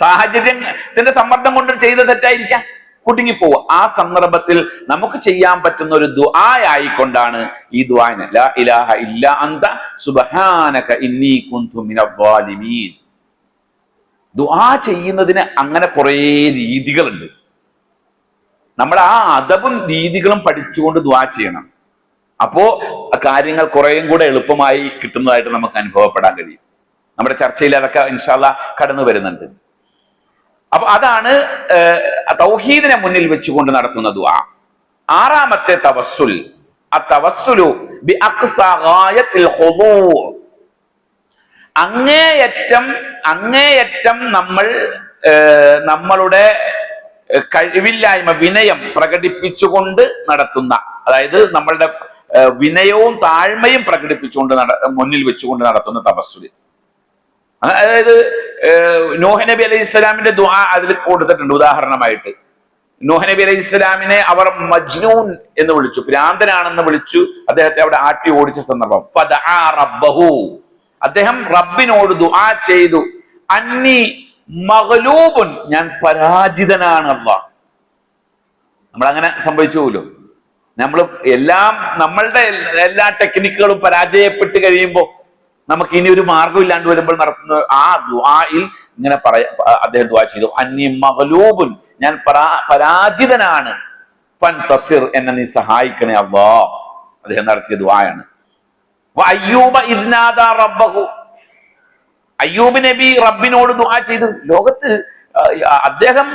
സാഹചര്യത്തിന്റെ സമ്മർദ്ദം കൊണ്ട് ചെയ്ത തെറ്റായിരിക്കാം, കുടുങ്ങിപ്പോവുക. ആ സന്ദർഭത്തിൽ നമുക്ക് ചെയ്യാൻ പറ്റുന്ന ഒരു ദുആയായിക്കൊണ്ടാണ് ഈ ദുആനെ ലാ ഇലാഹ ഇല്ലാ അന്ത സുബ്ഹാനക ഇന്നി കുന്തു മിനൽ ളാലിമീൻ. ദുആ ചെയ്യുന്നതിന് അങ്ങനെ കുറെ രീതികളുണ്ട്. നമ്മൾ ആ അദബും രീതികളും പഠിച്ചുകൊണ്ട് ദുആ ചെയ്യണം. അപ്പോ കാര്യങ്ങൾ കുറേയും കൂടെ എളുപ്പമായി കിട്ടുന്നതായിട്ട് നമുക്ക് അനുഭവപ്പെടാൻ കഴിയും. നമ്മുടെ ചർച്ചയിൽ അതൊക്കെ ഇൻഷാ അല്ലാഹ് കടന്നു വരുന്നുണ്ട്. അപ്പൊ അതാണ് തൗഹീദിനെ മുന്നിൽ വെച്ചുകൊണ്ട് നടത്തുന്ന ദുആ. 6ാമത്തെ തവസ്സുൽ, അത്തവസ്സുലു ബി അഖ്സാ ഗായത്തിൽ ഖുദൂ. അങ്ങേയറ്റം നമ്മൾ നമ്മളുടെ കഴിവില്ലായ്മ, വിനയം പ്രകടിപ്പിച്ചുകൊണ്ട് നടത്തുന്ന, അതായത് നമ്മളുടെ വിനയവും താഴ്മയും പ്രകടിപ്പിച്ചുകൊണ്ട് മുന്നിൽ വെച്ചുകൊണ്ട് നടത്തുന്ന തവസ്സുൽ. അതായത് നൂഹ് നബി അലൈഹി ഇസ്ലാമിന്റെ ദുആ അതിൽ കൊടുത്തിട്ടുണ്ട്. ഉദാഹരണമായിട്ട് നൂഹ് നബി അലൈഹി ഇസ്ലാമിനെ അവർ മജ്നൂൻ എന്ന് വിളിച്ചു, ഭ്രാന്തനാണെന്ന് വിളിച്ചു. അദ്ദേഹത്തെ അവിടെ ആട്ടി ഓടിച്ച സന്ദർഭം. ഫദഅ റബ്ബഹു, അദ്ദേഹം റബ്ബിനോട് ദുആ ചെയ്തു, അന്നി മഗ്ലൂബുൻ, ഞാൻ പരാജിതനാണ് അല്ലാഹ്. നമ്മൾ അങ്ങനെ സംഭവിച്ചു പോലും. നമ്മളുടെ എല്ലാ ടെക്നിക്കുകളും പരാജയപ്പെട്ട് കഴിയുമ്പോൾ നമുക്ക് ഇനി ഒരു മാർഗം ഇല്ലാണ്ട് വരുമ്പോൾ നടത്തുന്ന ആ ദുആയിൽ ഇങ്ങനെ അദ്ദേഹം ദുആ ചെയ്തു, അന്നി മഗ്ലൂബുൻ, ഞാൻ പരാജിതനാണ്, ഫൻതസിർ, എന്നെ നീ സഹായിക്കണേ അല്ലാഹ്. അദ്ദേഹം നടത്തിയ ദുആയാണ്. വഅയ്യൂബ ഇദ് നാദാ റബ്ബഹു, അയ്യൂബ് നബി റബ്ബിനോട് ദുആ ചെയ്തു. ലോകത്ത് അദ്ദേഹം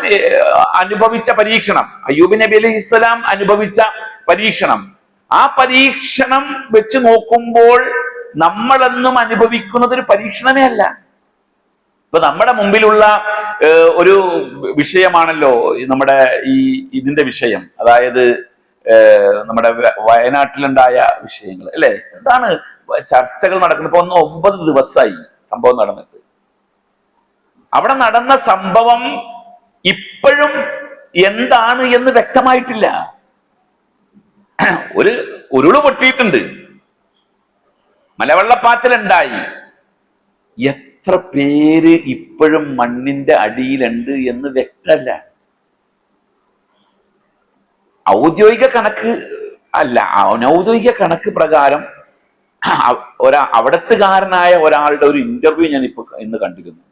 അനുഭവിച്ച പരീക്ഷണം, അയ്യൂബ് നബി അലൈഹിസ്സലാം അനുഭവിച്ച പരീക്ഷണം, ആ പരീക്ഷണം വെച്ച് നോക്കുമ്പോൾ നമ്മളെന്നും അനുഭവിക്കുന്നത് ഒരു പരീക്ഷണമേ അല്ല. ഇപ്പൊ നമ്മുടെ മുമ്പിലുള്ള ഒരു വിഷയമാണല്ലോ നമ്മുടെ ഇതിന്റെ വിഷയം, അതായത് നമ്മുടെ വയനാട്ടിലുണ്ടായ വിഷയങ്ങൾ അല്ലെ. എന്താണ് ചർച്ചകൾ നടക്കുന്നത്. ഇപ്പൊ 9 ദിവസമായി സംഭവം നടന്നിട്ട്. അവിടെ നടന്ന സംഭവം ഇപ്പോഴും എന്താണ് എന്ന് വ്യക്തമായിട്ടില്ല. ഒരു ഉരുള് പൊട്ടിയിട്ടുണ്ട്, മലവെള്ളപ്പാച്ചിലുണ്ടായി. എത്ര പേര് ഇപ്പോഴും മണ്ണിന്റെ അടിയിലുണ്ട് എന്ന് വ്യക്തമല്ല. ഔദ്യോഗിക കണക്ക് അല്ല, അനൗദ്യോഗിക കണക്ക് പ്രകാരം അവിടത്തുകാരനായ ഒരാളുടെ ഒരു ഇന്റർവ്യൂ ഞാൻ ഇന്ന് കണ്ടിരുന്നു.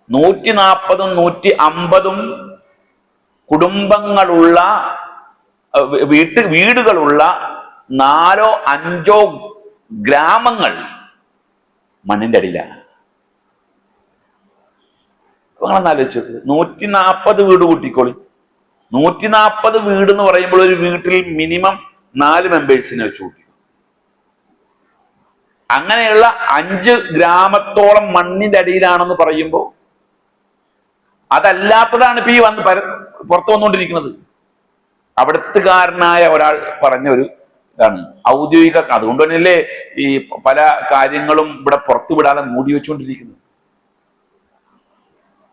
140 150 കുടുംബങ്ങളുള്ള വീടുകളുള്ള 4 5 ഗ്രാമങ്ങൾ മണ്ണിന്റെ അടിയിലാണ്. നിങ്ങളൊന്ന് ആലോചിച്ചത്, 140 വീട് കൂട്ടിക്കോളി. 140 വീട് എന്ന് പറയുമ്പോൾ ഒരു വീട്ടിൽ മിനിമം 4 മെമ്പേഴ്സിനെ വെച്ച് കൂട്ടി. അങ്ങനെയുള്ള 5 ഗ്രാമത്തോളം മണ്ണിന്റെ അടിയിലാണെന്ന് പറയുമ്പോൾ അതല്ലാത്തതാണ് ഇപ്പൊ ഈ പുറത്തു വന്നുകൊണ്ടിരിക്കുന്നത്. അവിടത്തുകാരനായ ഒരാൾ പറഞ്ഞ ഒരു ഇതാണ് ഔദ്യോഗിക. അതുകൊണ്ട് തന്നെയല്ലേ ഈ പല കാര്യങ്ങളും ഇവിടെ പുറത്തു വിടാതെ മൂടി വെച്ചുകൊണ്ടിരിക്കുന്നത്.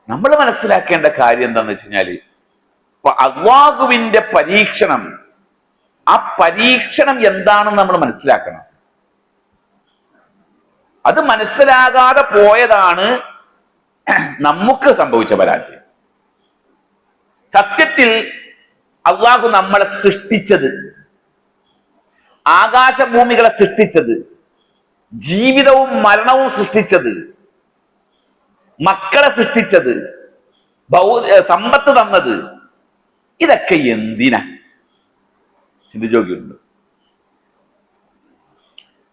നമ്മൾ മനസ്സിലാക്കേണ്ട കാര്യം എന്താണെന്ന് വെച്ച് കഴിഞ്ഞാല്, അല്ലാഹുവിന്റെ പരീക്ഷണം, ആ പരീക്ഷണം എന്താണെന്ന് നമ്മൾ മനസ്സിലാക്കണം. അത് മനസ്സിലാകാതെ പോയതാണ് നമുക്ക് സംഭവിച്ച പരാജയം. സത്യത്തിൽ അള്ളാഹു നമ്മളെ സൃഷ്ടിച്ചത്, ആകാശഭൂമികളെ സൃഷ്ടിച്ചത്, ജീവിതവും മരണവും സൃഷ്ടിച്ചത്, മക്കളെ സൃഷ്ടിച്ചത്, സമ്പത്ത് തന്നത്, ഇതൊക്കെ എന്തിനാ? ചിന്തിച്ചോക്കിയുണ്ട്.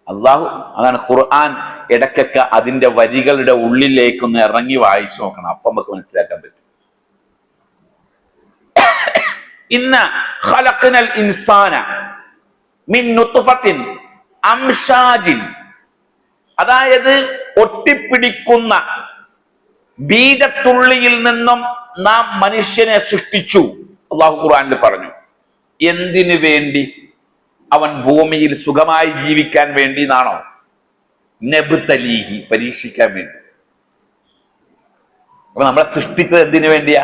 അള്ളാഹു, അതാണ് ഖുർആൻ ഇടയ്ക്കൊക്കെ അതിന്റെ വരികളുടെ ഉള്ളിലേക്കൊന്ന് ഇറങ്ങി വായിച്ചു നോക്കണം. അപ്പൊ നമുക്ക് മനസ്സിലാക്കാൻ പറ്റും. ഇന്ന ഖലഖ്നൽ ഇൻസാന മിൻ നുത്ഫത്തിൻ അംശാജിൻ, അതായത് ഒട്ടിപ്പിടിക്കുന്ന ബീജത്തുള്ളിയിൽ നിന്നും നാം മനുഷ്യനെ സൃഷ്ടിച്ചു. അള്ളാഹു ഖുർആനിൽ പറഞ്ഞു. എന്തിനു വേണ്ടി? അവൻ ഭൂമിയിൽ സുഖമായി ജീവിക്കാൻ വേണ്ടി എന്നാണോ? നബ്തലീഹി, പരീക്ഷിക്കാൻ വേണ്ടി. അപ്പൊ നമ്മളെ സൃഷ്ടിച്ചത് എന്തിനു വേണ്ടിയാ?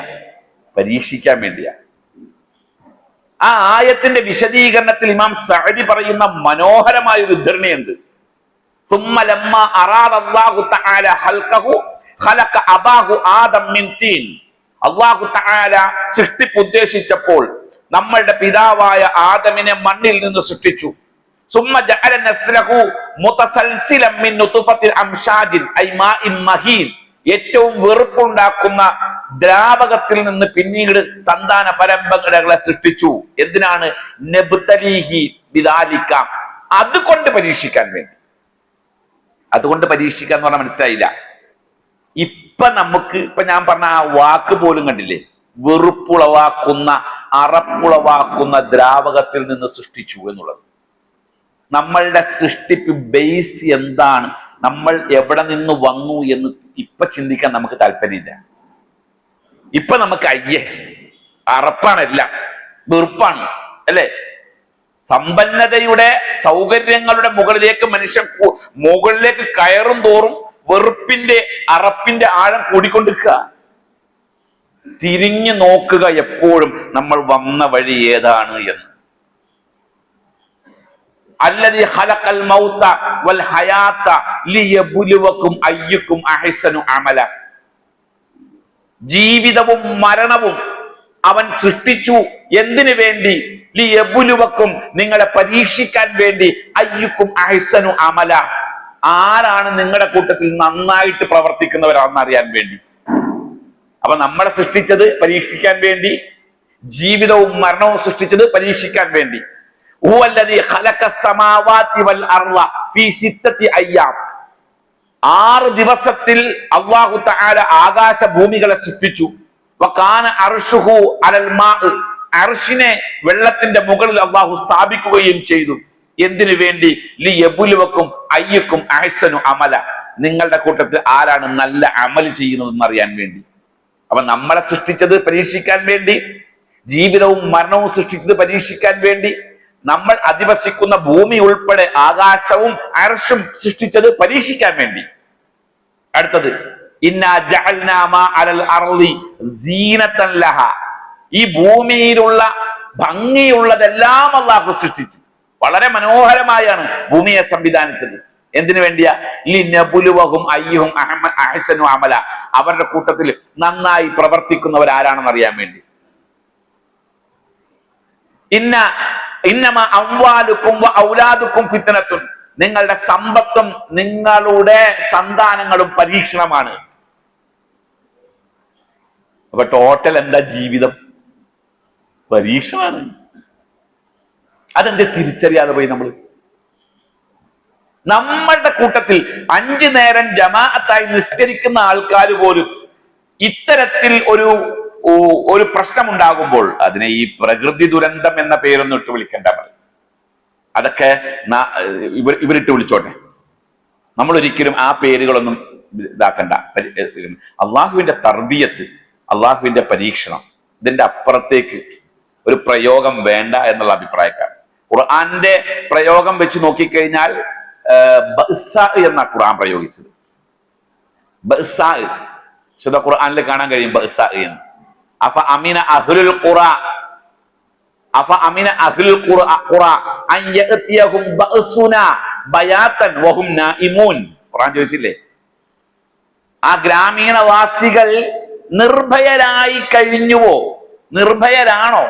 പരീക്ഷിക്കാൻ വേണ്ടിയാ. ആ ആയത്തിന്റെ വിശദീകരണത്തിൽ ഇമാം സഅദി പറയുന്ന മനോഹരമായ ഒരു ഉദ്ധരണിയുണ്ട്. ثم لما أراد الله تعالى خلقه خلق أباه آدم من طين. അല്ലാഹു തആല സൃഷ്ടിപ്പ് ഉദ്ദേശിച്ചപ്പോൾ നമ്മളുടെ പിതാവായ ആദമിനെ മണ്ണിൽ നിന്ന് സൃഷ്ടിച്ചു. ثم جعل نسله متسلسلا من نطفة أمشاج أي ماء مهين, ഏറ്റവും വെറുപ്പുണ്ടാക്കുന്ന ദ്രാവകത്തിൽ നിന്ന് പിന്നീട് സന്താന പരമ്പരകളെ സൃഷ്ടിച്ചു. എന്തിനാണ്? നബ്തലീഹി ബിദാലിക, അതുകൊണ്ട് പരീക്ഷിക്കാൻ വേണ്ടി. അതുകൊണ്ട് പരീക്ഷിക്കാൻ എന്ന് പറഞ്ഞാൽ മനസ്സിലായില്ല. ഇപ്പൊ ഞാൻ പറഞ്ഞ ആ വാക്ക് പോലും കണ്ടില്ലേ? വെറുപ്പുളവാക്കുന്ന, അറപ്പുളവാക്കുന്ന ദ്രാവകത്തിൽ നിന്ന് സൃഷ്ടിച്ചു എന്നുള്ളത്. നമ്മളുടെ സൃഷ്ടിപ്പ് ബേസ് എന്താണ്, നമ്മൾ എവിടെ നിന്ന് വന്നു എന്ന് ഇപ്പൊ ചിന്തിക്കാൻ നമുക്ക് താല്പര്യമില്ല. ഇപ്പൊ നമുക്ക് അറപ്പാണല്ല, വെറുപ്പാണ്, അല്ലേ? സമ്പന്നതയുടെ സൗകര്യങ്ങളുടെ മുകളിലേക്ക് മനുഷ്യൻ മുകളിലേക്ക് കയറും തോറും വെറുപ്പിന്റെ, അറപ്പിന്റെ ആഴം കൂടിക്കൊണ്ടിരിക്കുക. തിരിഞ്ഞു നോക്കുക എപ്പോഴും നമ്മൾ വന്ന വഴി ഏതാണ് എന്ന്. അല്ലദീ ഖലഖൽ മൗത വൽ ഹയാത ലിയബ്ലുവകും അയ്യുക്കും അഹ്സനു അമല. ജീവിതവും മരണവും അവൻ സൃഷ്ടിച്ചു എന്തിനു വേണ്ടി? ലിയബ്ലുവകും, നിങ്ങളെ പരീക്ഷിക്കാൻ വേണ്ടി. അയ്യുക്കും അഹ്സനു അമല, ആരാണ് നിങ്ങളുടെ കൂട്ടത്തിൽ നന്നായിട്ട് പ്രവർത്തിക്കുന്നവരാണെന്ന് അറിയാൻ വേണ്ടി. അപ്പൊ നമ്മളെ സൃഷ്ടിച്ചത് പരീക്ഷിക്കാൻ വേണ്ടി, ജീവിതവും മരണവും സൃഷ്ടിച്ചത് പരീക്ഷിക്കാൻ വേണ്ടി. ഹുവല്ലദീ ഖലഖസ് സമാവാതി വൽ അർള ഫീ 6 അയ്യാം, 6 ദിവസത്തിൽ അല്ലാഹു തആല ആകാശ ഭൂമികളെ സൃഷ്ടിച്ചു. വകാന അർശുഹു അലൽ മാ, അർശിനെ വെള്ളത്തിന്റെ മുകളിൽ അല്ലാഹു സ്ഥാപിക്കുകയും ചെയ്തു. എന്തിനു വേണ്ടി? ലിയബ്ലുവകും അയ്യുക്കും അഹ്സനു അമല, നിങ്ങളുടെ കൂട്ടത്തിൽ ആരാണ് നല്ല അമൽ ചെയ്യുന്നതെന്ന് അറിയാൻ വേണ്ടി. അപ്പൊ നമ്മളെ സൃഷ്ടിച്ചത് പരീക്ഷിക്കാൻ വേണ്ടി, ജീവിതവും മരണവും സൃഷ്ടിച്ചത് പരീക്ഷിക്കാൻ വേണ്ടി, നമ്മൾ അധിവസിക്കുന്ന ഭൂമി ഉൾപ്പെടെ ആകാശവും അർശും സൃഷ്ടിച്ചത് പരീക്ഷിക്കാൻ വേണ്ടി. അടുത്തത് ഇന്നാ ജഅൽനാ മാ അലൽ അർളി സീനതൻ ലഹാ. ഈ ഭൂമിയിലുള്ള ഭംഗിയുള്ളതെല്ലാം അല്ലാഹു സൃഷ്ടിച്ചു. വളരെ മനോഹരമായാണ് ഭൂമിയെ സംവിധാനിച്ചത്. എന്തിനു വേണ്ടിയാ? ലിനബ്ലുവഹും അയ്യുഹും അഹ്സനു അമല. അവരുടെ കൂട്ടത്തിൽ നന്നായി പ്രവർത്തിക്കുന്നവർ ആരാണെന്ന് അറിയാൻ വേണ്ടി. ഇന്നമാ അംവാലുക്കും വ ഔലാദുക്കും ഫിത്നത്തുൻ. നിങ്ങളുടെ സമ്പത്തും നിങ്ങളുടെ സന്താനങ്ങളും പരീക്ഷണമാണ്. അപ്പൊ ടോട്ടൽ എന്താ? ജീവിതം പരീക്ഷണമാണ്. അതെന്ത് തിരിച്ചറിയാതെ പോയി നമ്മൾ? നമ്മളുടെ കൂട്ടത്തിൽ 5 നേരം ജമാഅത്തായി നിസ്കരിക്കുന്ന ആൾക്കാർ പോലും ഇത്തരത്തിൽ ഒരു പ്രശ്നമുണ്ടാകുമ്പോൾ അതിനെ ഈ പ്രകൃതി ദുരന്തം എന്ന പേരൊന്നും ഇട്ട് വിളിക്കേണ്ട. അതൊക്കെ ഇവരിട്ട് വിളിച്ചോട്ടെ. നമ്മൾ ഒരിക്കലും ആ പേരുകളൊന്നും ഇതാക്കണ്ട. അള്ളാഹുവിന്റെ തർബിയത്ത്, അള്ളാഹുവിന്റെ പരീക്ഷണം, ഇതിന്റെ അപ്പുറത്തേക്ക് ഒരു പ്രയോഗം വേണ്ട എന്നുള്ള അഭിപ്രായക്കാർ. ഖുർആന്റെ പ്രയോഗം വെച്ച് നോക്കിക്കഴിഞ്ഞാൽ ബഅ്സാ എന്ന ഖുർആൻ പ്രയോഗിച്ചത്. ബഅ്സാ ശുദ്ധ ഖുർആനിൽ കാണാൻ കഴിയും ബഅ്സാ എന്ന്. അഫ അമിന അഹ്ലുൽ ഖുറാ അൻ യഅതിയഹും ബഅ്സുനാ ബയാതൻ വഹും നായിമൂൻ. ഖുർആൻ ചോദിച്ചില്ലേ, ആ ഗ്രാമീണവാസികൾ നിർഭയരായി കഴിഞ്ഞുവോ? നിർഭയരാണോ?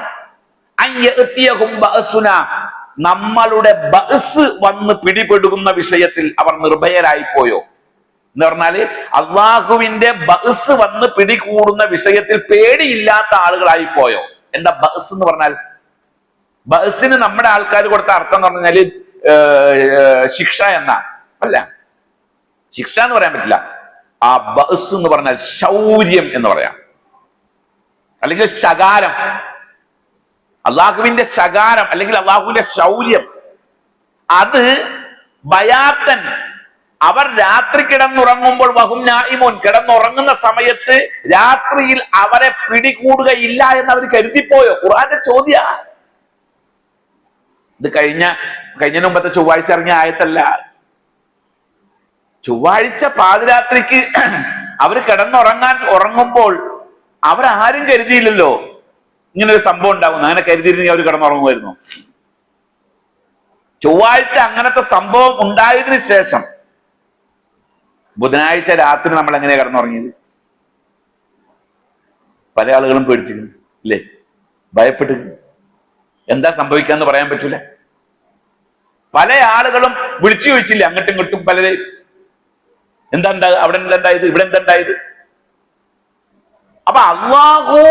അൻ യഅതിയഹും ബഅ്സുനാ, നമ്മളുടെ ബഅ്സ് വന്ന് പിടിപെടുന്ന വിഷയത്തിൽ അവർ നിർഭയരായി പോയോ എന്ന് പറഞ്ഞാല് അള്ളാഹുവിന്റെ ബഅ്സ് വന്ന് പിടികൂടുന്ന വിഷയത്തിൽ പേടിയില്ലാത്ത ആളുകളായി പോയോ? എന്താ ബഅ്സ് എന്ന് പറഞ്ഞാൽ? ബഅ്സിന് നമ്മുടെ ആൾക്കാർ കൊടുത്ത അർത്ഥം എന്ന് പറഞ്ഞാല് ശിക്ഷ എന്ന അല്ല. ശിക്ഷ എന്ന് പറയാൻ പറ്റില്ല. ആ ബഅ്സ് എന്ന് പറഞ്ഞാൽ ശൗര്യം എന്ന് പറയാം, അല്ലെങ്കിൽ ശകാരം. അള്ളാഹുവിന്റെ ശകാരം അല്ലെങ്കിൽ അള്ളാഹുവിന്റെ ശൗര്യം, അത് ബയാത്തൻ, അവർ രാത്രി കിടന്നുറങ്ങുമ്പോൾ വഹും നായിമൂൻ, കിടന്നുറങ്ങുന്ന സമയത്ത് രാത്രിയിൽ അവരെ പിടികൂടുകയില്ല എന്ന് അവർ കരുതിപ്പോയോ? ഖുർആന്റെ ചോദ്യ. ഇത് കഴിഞ്ഞ മുമ്പത്തെ ചൊവ്വാഴ്ച ഇറങ്ങിയ ആയത്തല്ല. ചൊവ്വാഴ്ച പാതിരാത്രിക്ക് അവർ ഉറങ്ങുമ്പോൾ അവരാരും കരുതിയില്ലല്ലോ ഇങ്ങനെ ഒരു സംഭവം ഉണ്ടാകുന്നു. അങ്ങനെ കരുതിയിരുന്നെങ്കിൽ അവർ കിടന്നുറങ്ങുമായിരുന്നു. ചൊവ്വാഴ്ച അങ്ങനത്തെ സംഭവം ഉണ്ടായതിനു ശേഷം ബുധനാഴ്ച രാത്രി നമ്മൾ എങ്ങനെയാ കിടന്നുറങ്ങിയത്? പല ആളുകളും പേടിച്ചിരുന്നു ഇല്ലേ? ഭയപ്പെട്ടു. എന്താ സംഭവിക്കാന്ന് പറയാൻ പറ്റൂല. പല ആളുകളും വിളിച്ചു ചോദിച്ചില്ലേ അങ്ങോട്ടും ഇങ്ങോട്ടും പലരെ, എന്താ അവിടെ എന്താണ്ടായത്, ഇവിടെ എന്താണ്ടായത്? അപ്പൊ അള്ളാഹു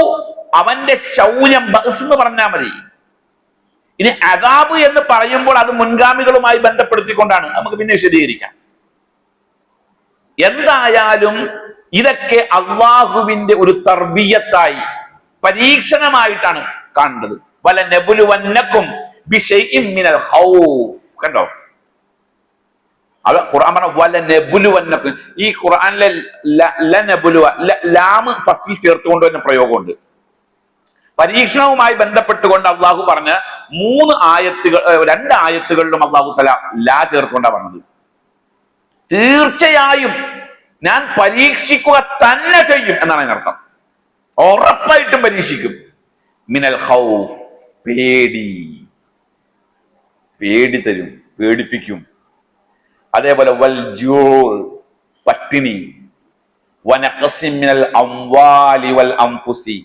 അവന്റെ ശൗര്യം ബഅ്സ് എന്ന് പറഞ്ഞാൽ മതി. ഇനി അദാബ് എന്ന് പറയുമ്പോൾ അത് മുൻഗാമികളുമായി ബന്ധപ്പെടുത്തിക്കൊണ്ടാണ്, നമുക്ക് പിന്നെ വിശദീകരിക്കാം. എന്തായാലും ഇതൊക്കെ അള്ളാഹുവിന്റെ ഒരു തർബിയത്തായി, പരീക്ഷണമായിട്ടാണ് കാണേണ്ടത്. വല നബ്ലുവന്നക്കും ബിശൈഇൻ മിനൽ ഖൗഫ്. കണ്ടോ, അത് ഖുർആൻ പറഞ്ഞ വല നബ്ലുവന്നക്കും. ഈ ഖുർആനിലെ ലാം ഫസ്റ്റിൽ ചേർത്തുകൊണ്ട് തന്നെ പ്രയോഗമുണ്ട്. പരീക്ഷണവുമായി ബന്ധപ്പെട്ടുകൊണ്ട് അള്ളാഹു പറഞ്ഞ 2 ആയത്തുകളിലും അള്ളാഹു തആല ലാ ചേർത്തുകൊണ്ടാണ് പറഞ്ഞത്. തീർച്ചയായും ഞാൻ പരീക്ഷിക്കുക തന്നെ ചെയ്യും എന്നാണ് അതിനർത്ഥം. ഉറപ്പായിട്ടും പരീക്ഷിക്കും. മിനൽ ഖൗഫ്, പേടി തരും, പേടിപ്പിക്കും. അതേപോലെ വൽ ജൂ, പട്ടിണി. വനഖസിൻ മിനൽ അംവാലി വൽ അൻഫുസി,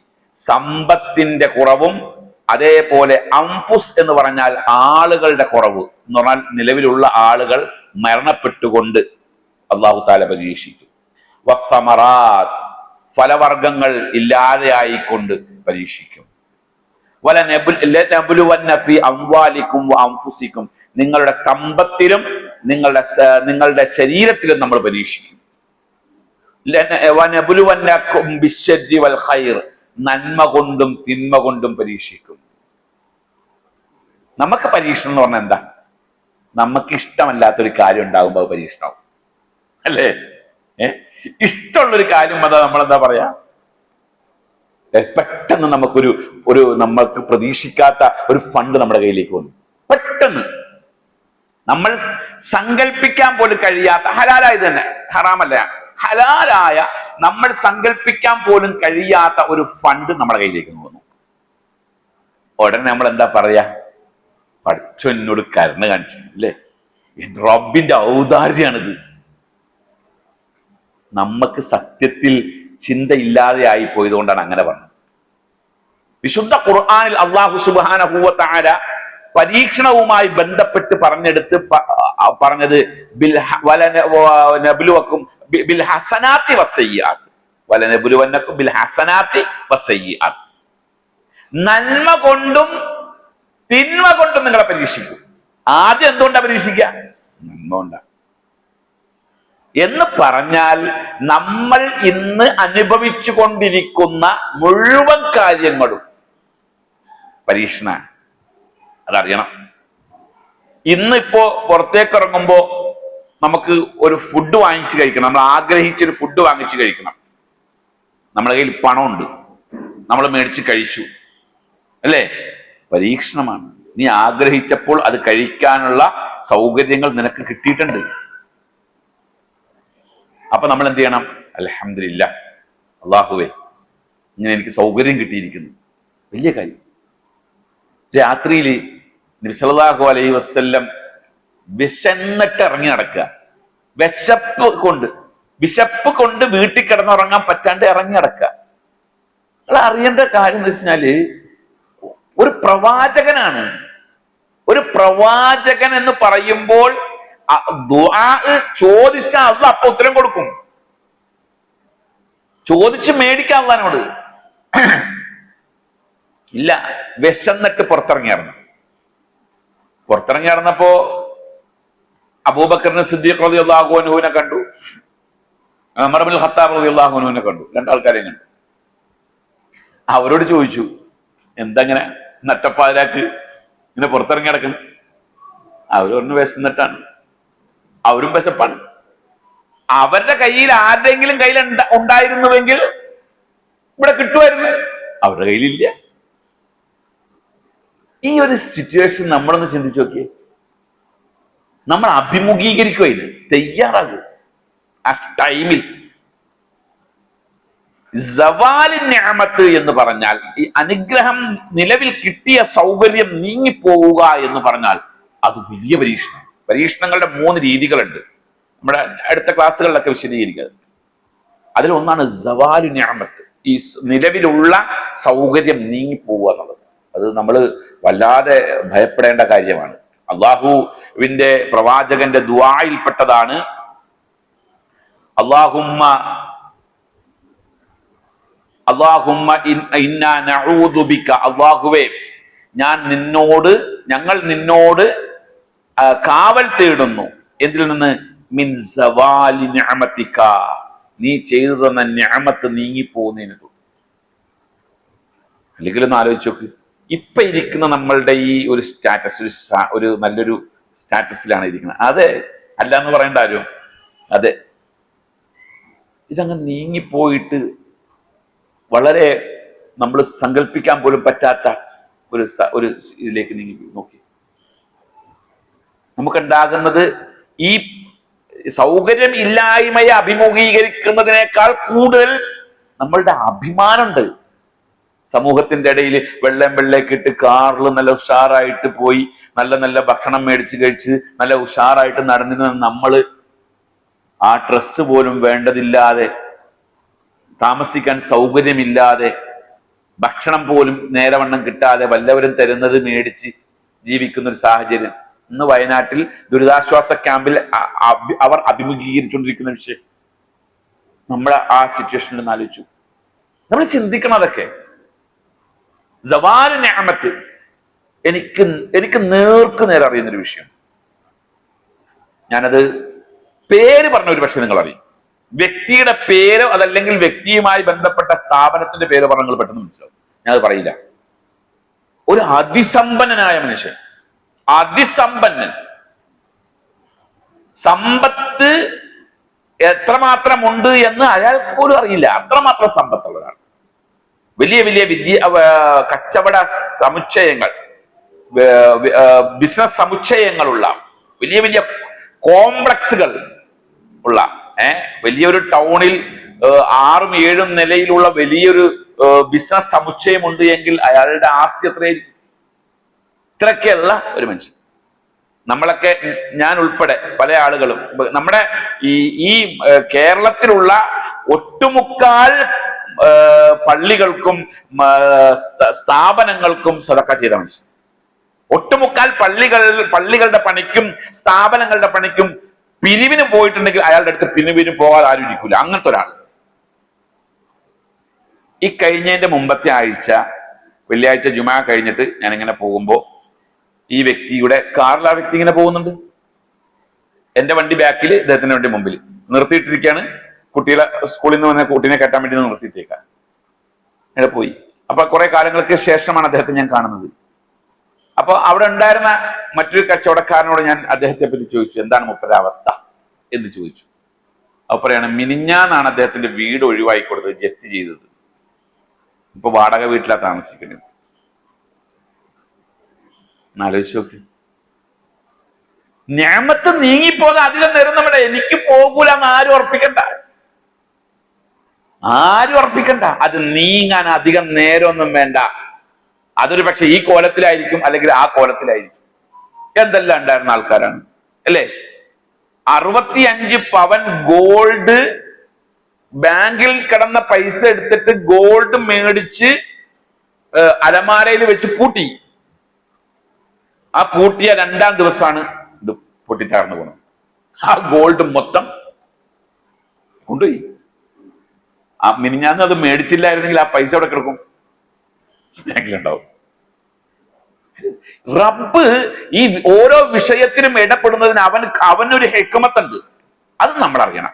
സമ്പത്തിന്റെ കുറവും. അതേപോലെ അംഫുസ് എന്ന് പറഞ്ഞാൽ ആളുകളുടെ കുറവ് എന്ന് പറഞ്ഞാൽ നിലവിലുള്ള ആളുകൾ മരണപ്പെട്ടുകൊണ്ട് അല്ലാഹു തആല പരീക്ഷിക്കും. വസ്സമറാത്ത്, ഫലവർഗങ്ങൾ ഇല്ലാതെയായിക്കൊണ്ട് പരീക്ഷിക്കും. വലനബ്ലുവന്ന ഫീ അംവാലിക്കും വഅൻഫുസിക്കും, നിങ്ങളുടെ സമ്പത്തിലും നിങ്ങളുടെ ശരീരത്തിലും നമ്മൾ പരീക്ഷിക്കും. വനബ്ലുവന്നകും ബിശ്ശർരി വൽ ഖൈർ, നന്മ കൊണ്ടും തിന്മ കൊണ്ടും പരീക്ഷിക്കും. നമുക്ക് പരീക്ഷണം എന്ന് പറഞ്ഞാൽ എന്താ? നമുക്ക് ഇഷ്ടമല്ലാത്തൊരു കാര്യം ഉണ്ടാകുമ്പോൾ അത് പരീക്ഷണമാവും അല്ലേ? ഇഷ്ടമുള്ളൊരു കാര്യം അതാ നമ്മളെന്താ പറയാ, പെട്ടെന്ന് നമ്മൾക്ക് പ്രതീക്ഷിക്കാത്ത ഒരു ഫണ്ട് നമ്മുടെ കയ്യിലേക്ക് വന്നു. പെട്ടെന്ന് നമ്മൾ സങ്കല്പിക്കാൻ പോലും കഴിയാത്ത, ഹലാലായത് തന്നെ, ഹറാമല്ല, ഹലാലായ നമ്മൾ സങ്കല്പിക്കാൻ പോലും കഴിയാത്ത ഒരു ഫണ്ട് നമ്മുടെ കയ്യിലേക്ക് വന്നു. ഉടനെ നമ്മൾ എന്താ പറയാ? പഠിച്ചോ എന്നോട് കരുണ കാണിച്ചു അല്ലേ, റബ്ബിന്റെ ഔദാര്യാണിത്. നമുക്ക് സത്യത്തിൽ ചിന്തയില്ലാതെ ആയി പോയതുകൊണ്ടാണ് അങ്ങനെ പറഞ്ഞത്. വിശുദ്ധ ഖുർആനിൽ അല്ലാഹു സുബ്ഹാനഹു വ തആല പരീക്ഷണവുമായി ബന്ധപ്പെട്ട് പറഞ്ഞത് വലനബ്ലുവക്കും ബിൽ ഹസനാത്തി വസ്സയ്യാത്ത്, വലനബ്ലുവന്നക്കും ബിൽ ഹസനാത്തി വസ്സയ്യാത്ത്, നന്മ കൊണ്ടും തിന്മ കൊണ്ടും നിങ്ങളെ പരീക്ഷിക്കും. ആദ്യം എന്തുകൊണ്ടാ പരീക്ഷിക്കുക? നന്മ കൊണ്ടാ. എന്ന് പറഞ്ഞാൽ നമ്മൾ ഇന്ന് അനുഭവിച്ചു കൊണ്ടിരിക്കുന്ന മുഴുവൻ കാര്യങ്ങളും പരീക്ഷണമാണ്. അതറിയണം. ഇന്നിപ്പോ പുറത്തേക്ക് ഇറങ്ങുമ്പോ നമുക്ക് ഒരു ഫുഡ് വാങ്ങിച്ചു കഴിക്കണം, നമ്മൾ ആഗ്രഹിച്ചൊരു ഫുഡ് വാങ്ങിച്ചു കഴിക്കണം. നമ്മുടെ കയ്യിൽ പണമുണ്ട്, നമ്മൾ മേടിച്ച് കഴിച്ചു അല്ലേ? പരീക്ഷണമാണ്. നീ ആഗ്രഹിച്ചപ്പോൾ അത് കഴിക്കാനുള്ള സൗകര്യങ്ങൾ നിനക്ക് കിട്ടിയിട്ടുണ്ട്. അപ്പൊ നമ്മൾ എന്ത് ചെയ്യണം? അൽഹംദുലില്ലാ, അല്ലാഹുവേ ഇങ്ങനെ എനിക്ക് സൗകര്യം കിട്ടിയിരിക്കുന്നു. വലിയ കാര്യം. രാത്രിയിൽ നബി സല്ലല്ലാഹു അലൈഹി വസല്ലം വിശന്നിട്ട് ഇറങ്ങി നടക്കുക, വിശപ്പ് കൊണ്ട് വീട്ടിൽ കിടന്നുറങ്ങാൻ പറ്റാണ്ട് ഇറങ്ങി നടക്കുക. നിങ്ങൾ അറിയേണ്ട കാര്യം എന്ന് വെച്ചാല് ഒരു പ്രവാചകനാണ്. ഒരു പ്രവാചകൻ എന്ന് പറയുമ്പോൾ ദുആ ചോദിച്ചാൽ അല്ലാഹ് അപ്പൊ ഉത്തരം കൊടുക്കും. ചോദിച്ച് മേടിക്കാൻ അല്ലാഹുവിനോട് ഇല്ല. വിശന്നിട്ട് പുറത്തിറങ്ങി നടന്നപ്പോ അബൂബക്കറിനെ സിദ്ദീഖ് റളിയല്ലാഹു അൻഹുവിനെ കണ്ടു, ഉമർ ഇബ്നുൽ ഖത്താബ് റളിയല്ലാഹു അൻഹുവിനെ കണ്ടു. രണ്ടാൾക്കാരെ കണ്ടു. അവരോട് ചോദിച്ചു, എന്തെങ്ങനെ നട്ടപ്പാതിരാക്ക് ഇങ്ങനെ പുറത്തിറങ്ങി നടക്കുന്നു? അവർ പറഞ്ഞു, വിശന്നിട്ടാണ്. അവരും വിശപ്പാണ്. അവരുടെ കയ്യിൽ ആരുടെങ്കിലും കയ്യിൽ ഉണ്ടായിരുന്നുവെങ്കിൽ ഇവിടെ കിട്ടുമായിരുന്നു, അവരുടെ കയ്യിലില്ല. ഈ ഒരു സിറ്റുവേഷൻ നമ്മളൊന്ന് ചിന്തിച്ചു നോക്കിയേ. നമ്മൾ അഭിമുഖീകരിക്കുക, ഇത് തയ്യാറാകുക. ആ ടൈമിൽ സവാലി നിഅമത്ത് എന്ന് പറഞ്ഞാൽ ഈ അനുഗ്രഹം, നിലവിൽ കിട്ടിയ സൗകര്യം നീങ്ങിപ്പോവുക എന്ന് പറഞ്ഞാൽ അത് വലിയ പരീക്ഷണം. പരീക്ഷണങ്ങളുടെ 3 രീതികളുണ്ട്, നമ്മുടെ അടുത്ത ക്ലാസ്സുകളിലൊക്കെ വിശദീകരിക്കുക. അതിലൊന്നാണ് സവാലു നിഅമത്ത്, ഈ നിലവിലുള്ള സൗകര്യം നീങ്ങിപ്പോവുക എന്നുള്ളത്. അത് നമ്മൾ വല്ലാതെ ഭയപ്പെടേണ്ട കാര്യമാണ്. അള്ളാഹുവിന്റെ പ്രവാചകന്റെ ദുആയിൽപ്പെട്ടതാണ് ഇന്നാ നഊദു ബിക, അല്ലാഹുവേ ഞങ്ങൾ നിന്നോട് കാവൽ തേടുന്നു. എന്തിൽ നിന്ന്? മിൻ സവാലി നിഅമതിക, നീ ചെയ്തു തന്ന നിഅമത്ത് നീങ്ങിപ്പോകുന്നതിന്. അല്ലെങ്കിൽ ഒന്ന് ആലോചിച്ച് നോക്ക്, ഇപ്പൊ ഇരിക്കുന്ന നമ്മളുടെ ഈ ഒരു സ്റ്റാറ്റസ്, ഒരു നല്ലൊരു സ്റ്റാറ്റസിലാണ് ഇരിക്കുന്നത്. അതെ, അല്ല എന്ന് പറയേണ്ട ആരും. അതെ, ഇതങ്ങ് നീങ്ങിപ്പോയിട്ട് വളരെ നമ്മൾ സങ്കല്പിക്കാൻ പോലും പറ്റാത്ത ഒരു ഇതിലേക്ക് നീങ്ങി നോക്കി. നമുക്കുണ്ടാകുന്നത് ഈ സൗകര്യം ഇല്ലായ്മയെ അഭിമുഖീകരിക്കുന്നതിനേക്കാൾ കൂടുതൽ നമ്മളുടെ അഭിമാനമുണ്ട്. സമൂഹത്തിന്റെ ഇടയിൽ വെള്ളേക്കിട്ട് കാറിൽ നല്ല ഉഷാറായിട്ട് പോയി നല്ല നല്ല ഭക്ഷണം മേടിച്ച് കഴിച്ച് നല്ല ഉഷാറായിട്ട് നടന്നിരുന്ന നമ്മള് ആ ഡ്രസ്സ് പോലും വേണ്ടതില്ലാതെ, താമസിക്കാൻ സൗകര്യമില്ലാതെ, ഭക്ഷണം പോലും നേരവണ്ണം കിട്ടാതെ വല്ലവരും തരുന്നത് മേടിച്ച് ജീവിക്കുന്ന ഒരു സാഹചര്യം ഇന്ന് വയനാട്ടിൽ ദുരിതാശ്വാസ ക്യാമ്പിൽ അവർ അഭിമുഖീകരിച്ചുകൊണ്ടിരിക്കുന്ന വിഷയം. നമ്മളെ ആ സിറ്റുവേഷനിൽ ഒന്ന് ആലോചിച്ചു. നമ്മൾ ചിന്തിക്കണം അതൊക്കെ. സവാല് നിഅമത്ത് എനിക്ക് നേർക്ക് നേരെ അറിയുന്നൊരു വിഷയം. ഞാനത് പേര് പറഞ്ഞ ഒരു പക്ഷെ നിങ്ങൾ അറിയും. വ്യക്തിയുടെ പേരോ അതല്ലെങ്കിൽ വ്യക്തിയുമായി ബന്ധപ്പെട്ട സ്ഥാപനത്തിന്റെ പേരോ പറഞ്ഞ നിങ്ങൾ പെട്ടെന്ന് മനസ്സിലാവും. ഞാനത് പറയില്ല. ഒരു അതിസമ്പന്നനായ മനുഷ്യൻ, അതിസമ്പന്നൻ, സമ്പത്ത് എത്രമാത്രം ഉണ്ട് എന്ന് അയാൾക്ക് പോലും അറിയില്ല. അത്രമാത്രം സമ്പത്തുള്ളതാണ്. വലിയ വലിയ കച്ചവട സമുച്ചയങ്ങൾ, ബിസിനസ് സമുച്ചയങ്ങളുള്ള വലിയ വലിയ കോംപ്ലക്സുകൾ ഉള്ള വലിയൊരു ടൗണിൽ 6ഉം 7ഉം നിലയിലുള്ള വലിയൊരു ബിസിനസ് സമുച്ചയമുണ്ട് എങ്കിൽ അയാളുടെ ആസ്തി എത്രയായിരിക്കും? ഇത്രയൊക്കെയുള്ള ഒരു മനുഷ്യൻ. നമ്മളൊക്കെ, ഞാൻ ഉൾപ്പെടെ പല ആളുകളും നമ്മുടെ ഈ കേരളത്തിലുള്ള ഒട്ടുമുക്കാൽ പള്ളികൾക്കും സ്ഥാപനങ്ങൾക്കും സദഖ ചെയ്ത മനുഷ്യൻ. ഒട്ടുമുക്കാൽ പള്ളികളുടെ പണിക്കും സ്ഥാപനങ്ങളുടെ പണിക്കും പിരിവിന് പോയിട്ടുണ്ടെങ്കിൽ അയാളുടെ അടുത്ത് പിരിവിന് പോകാതെ ആരും ഇരിക്കൂല. അങ്ങനത്തെ ഒരാൾ. ഈ കഴിഞ്ഞതിന്റെ മുമ്പത്തെ ആഴ്ച വെള്ളിയാഴ്ച ജുമാ കഴിഞ്ഞിട്ട് ഞാൻ ഇങ്ങനെ പോകുമ്പോ ഈ വ്യക്തിയുടെ കാറിൽ ആ വ്യക്തി ഇങ്ങനെ പോകുന്നുണ്ട്. എന്റെ വണ്ടി ബാക്കിൽ, ഇദ്ദേഹത്തിന്റെ വണ്ടി മുമ്പിൽ നിർത്തിയിട്ടിരിക്കുകയാണ്. കുട്ടികളെ സ്കൂളിൽ നിന്ന് വന്ന കുട്ടീനെ കെട്ടാൻ വേണ്ടി നിർത്തിയിട്ടേക്കാം. അങ്ങനെ പോയി. അപ്പൊ കുറെ കാലങ്ങൾക്ക് ശേഷമാണ് അദ്ദേഹത്തെ ഞാൻ കാണുന്നത്. അപ്പൊ അവിടെ ഉണ്ടായിരുന്ന മറ്റൊരു കച്ചവടക്കാരനോട് ഞാൻ അദ്ദേഹത്തെ പറ്റി ചോദിച്ചു, എന്താണ് മൂപ്പരുടെ അവസ്ഥ എന്ന് ചോദിച്ചു. അപ്പൊ പറയാണ്, മിനിഞ്ഞാന്നാണ് അദ്ദേഹത്തിന്റെ വീട് ഒഴിവായി കൊടുത്തത്, ജപ്തി ചെയ്തത്. ഇപ്പൊ വാടക വീട്ടിലാണ് താമസിക്കുന്നത്. ആലോചിച്ച് നോക്ക്. ഞാമത്ത് നീങ്ങിപ്പോകാൻ അധികം നേരം നമ്മുടെ എനിക്ക് പോകൂല എന്ന് ആരും ഉറപ്പിക്കണ്ട. അത് നീങ്ങാൻ അധികം നേരമൊന്നും വേണ്ട. അതൊരു പക്ഷെ ഈ കോലത്തിലായിരിക്കും, അല്ലെങ്കിൽ ആ കോലത്തിലായിരിക്കും. എന്തെല്ലാം ഉണ്ടായിരുന്ന ആൾക്കാരാണ് അല്ലേ? 65 പവൻ ഗോൾഡ് ബാങ്കിൽ കിടന്ന പൈസ എടുത്തിട്ട് ഗോൾഡ് മേടിച്ച് അലമാരയിൽ വെച്ച് പൂട്ടി. ആ പൂട്ടിയ 2ാം ദിവസമാണ് ഇത് പൊട്ടിച്ചാർന്നു പോകുന്നത്. ആ ഗോൾഡ് മൊത്തം കൊണ്ടുപോയി. ആ മിനിഞ്ഞാന്ന് അത് മേടിച്ചില്ലായിരുന്നെങ്കിൽ ആ പൈസ എവിടെ കിടക്കും? ബാങ്കിലുണ്ടാവും. റബ്ബ് ഈ ഓരോ വിഷയത്തിനും ഇടപെടുന്നതിന് അവനൊരു ഹിക്മത്തുണ്ട്. അത് നമ്മൾ അറിയണം.